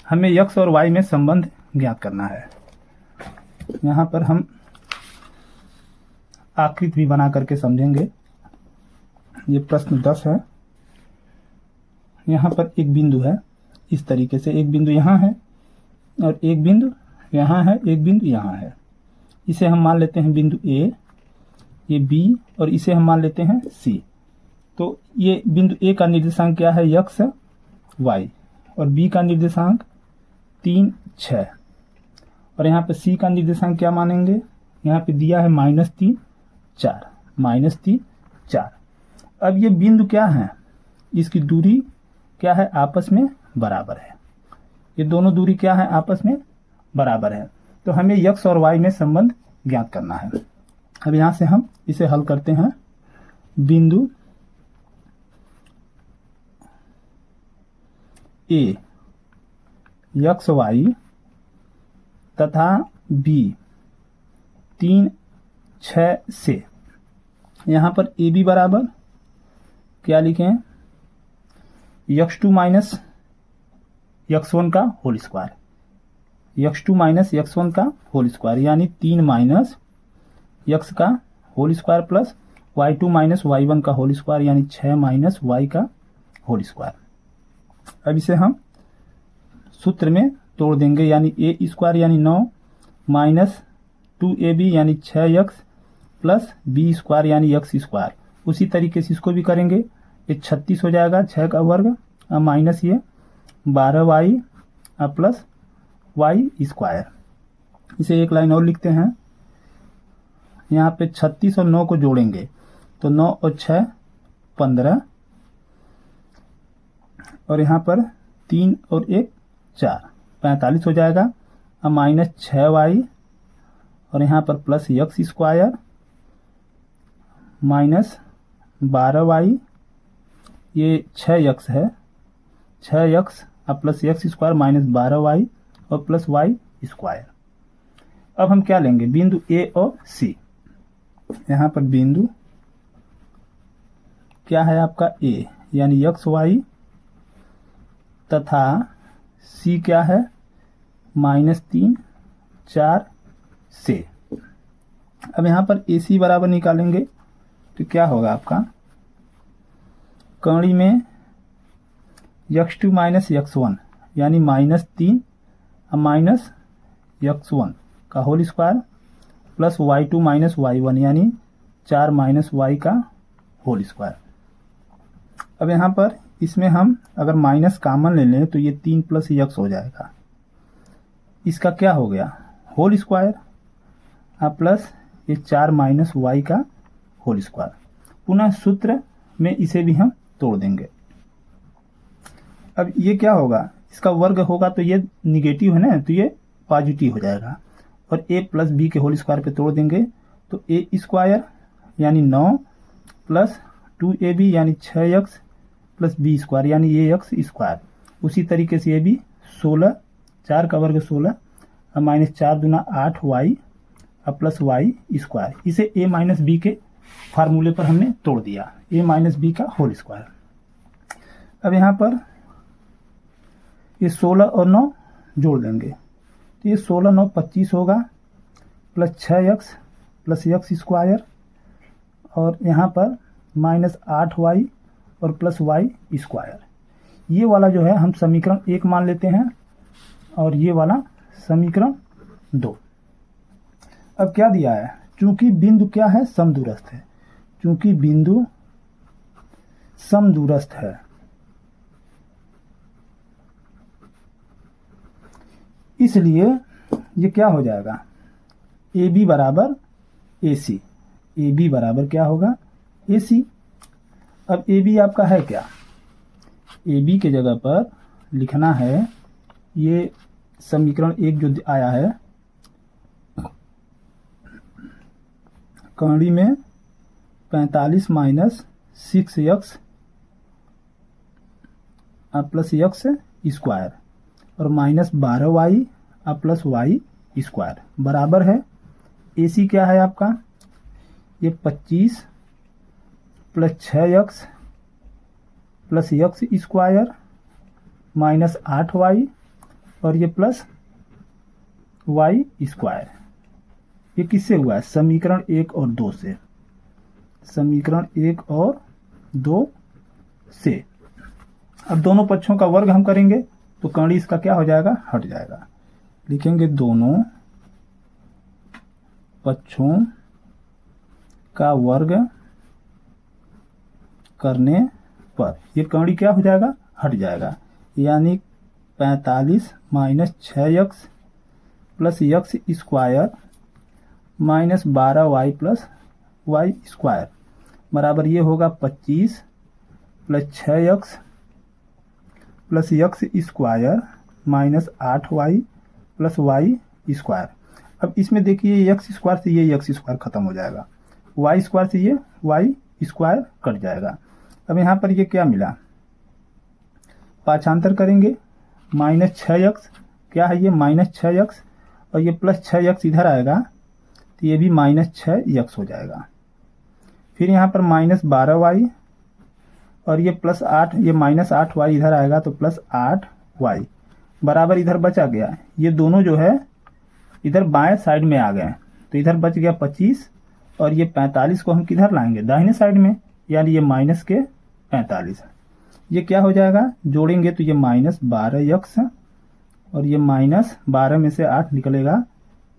हमें यक्स और वाई में संबंध ज्ञात करना है। यहाँ पर हम आकृति भी बना करके समझेंगे। ये प्रश्न 10 है। यहाँ पर एक बिंदु है, इस तरीके से एक बिंदु यहाँ है और एक बिंदु यहाँ है, एक बिंदु यहाँ है। इसे हम मान लेते हैं बिंदु ए, ये बी, और इसे हम मान लेते हैं सी। तो ये बिंदु ए का निर्देशांक क्या है, यक्स वाई, और बी का निर्देशांक 3, 6, और यहाँ पे सी का निर्देशांक क्या मानेंगे, यहाँ पे दिया है -3, 4, -3, 4। अब ये बिंदु क्या है, इसकी दूरी क्या है, आपस में बराबर है। ये दोनों दूरी क्या है, आपस में बराबर है। तो हमें यक्स और वाई में संबंध ज्ञात करना है। अब यहाँ से हम इसे हल करते हैं। बिंदु ए यक्स वाई तथा बी 3, 6 से, यहाँ पर ए बी बराबर क्या लिखें, x2 माइनस x1 का whole square, x2 minus x1 का होल स्क्वायर, यानी 3 माइनस x का whole square plus y2 minus y1 का होल स्क्वायर, यानी 6 माइनस y का होल स्क्वायर। अब इसे हम सूत्र में तोड़ देंगे, यानी ए स्क्वायर यानी 9 माइनस 2ab यानी 6x प्लस बी स्क्वायर यानी x स्क्वायर। उसी तरीके से इसको भी करेंगे, ये 36 हो जाएगा, 6 का वर्ग माइनस ये 12y प्लस y स्क्वायर। इसे एक लाइन और लिखते हैं। यहाँ पे 36 और 9 को जोड़ेंगे तो 9 और 6 15, और यहाँ पर 3 और 1 4, 45 हो जाएगा, माइनस 6y, और यहाँ पर plus x square minus 12y, ये 6x है, 6x plus x square minus 12y और प्लस y स्क्वायर। अब हम क्या लेंगे, बिंदु ए और सी। यहाँ पर बिंदु क्या है आपका ए, यानी यक्स वाई, तथा सी क्या है -3, 4 से। अब यहाँ पर ए सी बराबर निकालेंगे तो क्या होगा आपका, कौड़ी में x2 माइनस x1 यानी -3 माइनस x1 का whole square plus y2 minus y1 यानी 4 माइनस y का होल स्क्वायर। अब यहाँ पर इसमें हम अगर माइनस कॉमन ले लें तो ये 3 प्लस x हो जाएगा। इसका क्या हो गया, होल स्क्वायर प्लस ये 4 माइनस y का होल स्क्वायर। पुनः सूत्र में इसे भी हम तोड़ देंगे। अब ये क्या होगा, इसका वर्ग होगा तो ये निगेटिव है ना, तो ये पॉजिटिव हो जाएगा, और a प्लस बी के होल स्क्वायर पे तोड़ देंगे तो a स्क्वायर यानी 9 प्लस 2ab यानी 6x प्लस बी स्क्वायर यानी ax स्क्वायर। उसी तरीके से ये भी 16, 4 का वर्ग 16 माइनस 4 दूना 8y प्लस y स्क्वायर। इसे a माइनस बी के फार्मूले पर हमने तोड़ दिया, a माइनस बी का होल स्क्वायर। अब यहाँ पर ये 16 और 9 जोड़ देंगे तो ये 16, 9 25 होगा, plus 6x plus x square, और यहाँ पर माइनस 8y और प्लस y स्क्वायर। ये वाला जो है हम समीकरण 1 मान लेते हैं, और ये वाला समीकरण 2। अब क्या दिया है, चूंकि बिंदु क्या है, समदूरस्थ है, चूंकि बिंदु समदूरस्थ है इसलिए ये क्या हो जाएगा, ए बी बराबर ए सी, ए बी बराबर क्या होगा, ए सी। अब ए बी आपका है क्या, ए बी के जगह पर लिखना है ये समीकरण 1 जो आया है, कड़ी में 45 minus 6x plus x square और minus 12y plus Y square बराबर है, ए सी क्या है आपका, ये 25 plus 6x plus x square minus 8y और ये प्लस वाई स्क्वायर। ये किससे हुआ है, समीकरण 1 और 2 से, समीकरण 1 और 2 से। अब दोनों पक्षों का वर्ग हम करेंगे तो कड़ी इसका क्या हो जाएगा, हट जाएगा। लिखेंगे दोनों पक्षों का वर्ग करने पर ये कड़ी क्या हो जाएगा, हट जाएगा। यानी 45 minus 6x plus x square minus 12y plus Y square बराबर ये होगा 25 plus 6x plus x square minus 8y plus Y square. अब इसमें देखिए एक्स स्क्वायर से ये एक्स स्क्वायर खत्म हो जाएगा, वाई स्क्वायर से ये वाई स्क्वायर कट जाएगा। अब यहाँ पर ये क्या मिला, पाछांतर करेंगे, माइनस 6x क्या है, ये माइनस 6x और ये प्लस 6x इधर आएगा तो ये भी माइनस 6x हो जाएगा। फिर यहाँ पर माइनस 12y और ये प्लस 8, ये माइनस 8y इधर आएगा तो प्लस 8y बराबर इधर बचा गया। ये दोनों जो है इधर बाएं साइड में आ गए तो इधर बच गया 25 और ये 45 को हम किधर लाएंगे, दाहिने साइड में, यानी ये माइनस के 45। ये क्या हो जाएगा, जोड़ेंगे तो ये माइनस 12x और ये माइनस 12 में से 8 निकलेगा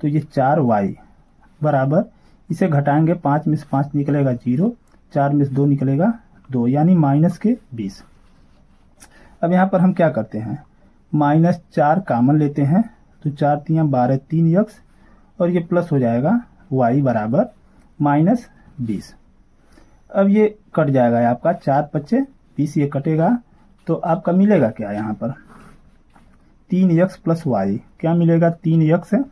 तो ये 4y बराबर, इसे घटाएंगे 5 में से 5 निकलेगा 0, 4 में से 2 निकलेगा 2, यानी माइनस के 20। अब यहाँ पर हम क्या करते हैं, माइनस 4 कामन लेते हैं तो 4 तियाँ 12, 3x और ये प्लस हो जाएगा y बराबर माइनस 20। अब ये कट जाएगा आपका 4 पच्चे 20, ये कटेगा तो आपका मिलेगा क्या, यहाँ पर 3x प्लस वाई क्या मिलेगा, 3x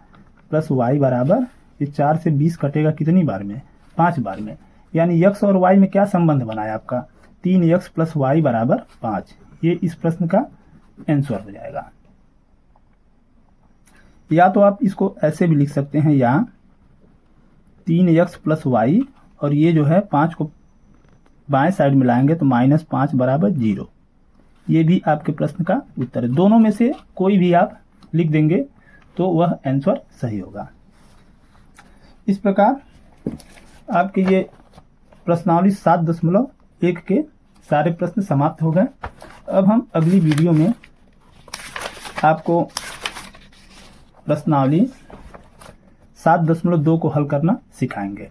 प्लस वाई बराबर ये 4 से 20 कटेगा कितनी बार में, 5 बार में। यानी x और y में क्या संबंध बना है आपका, 3x प्लस वाई बराबर 5। ये इस प्रश्न का आंसर हो जाएगा। या तो आप इसको ऐसे भी लिख सकते हैं, या 3x प्लस वाई और ये जो है 5 को बाएं साइड में लाएंगे तो माइनस 5 बराबर 0। ये भी आपके प्रश्न का उत्तर है। दोनों में से कोई भी आप लिख देंगे तो वह आंसर सही होगा। इस प्रकार आपके ये प्रश्नावली 7.1 के सारे प्रश्न समाप्त हो गए। अब हम अगली वीडियो में आपको प्रश्नावली 7.2 को हल करना सिखाएंगे।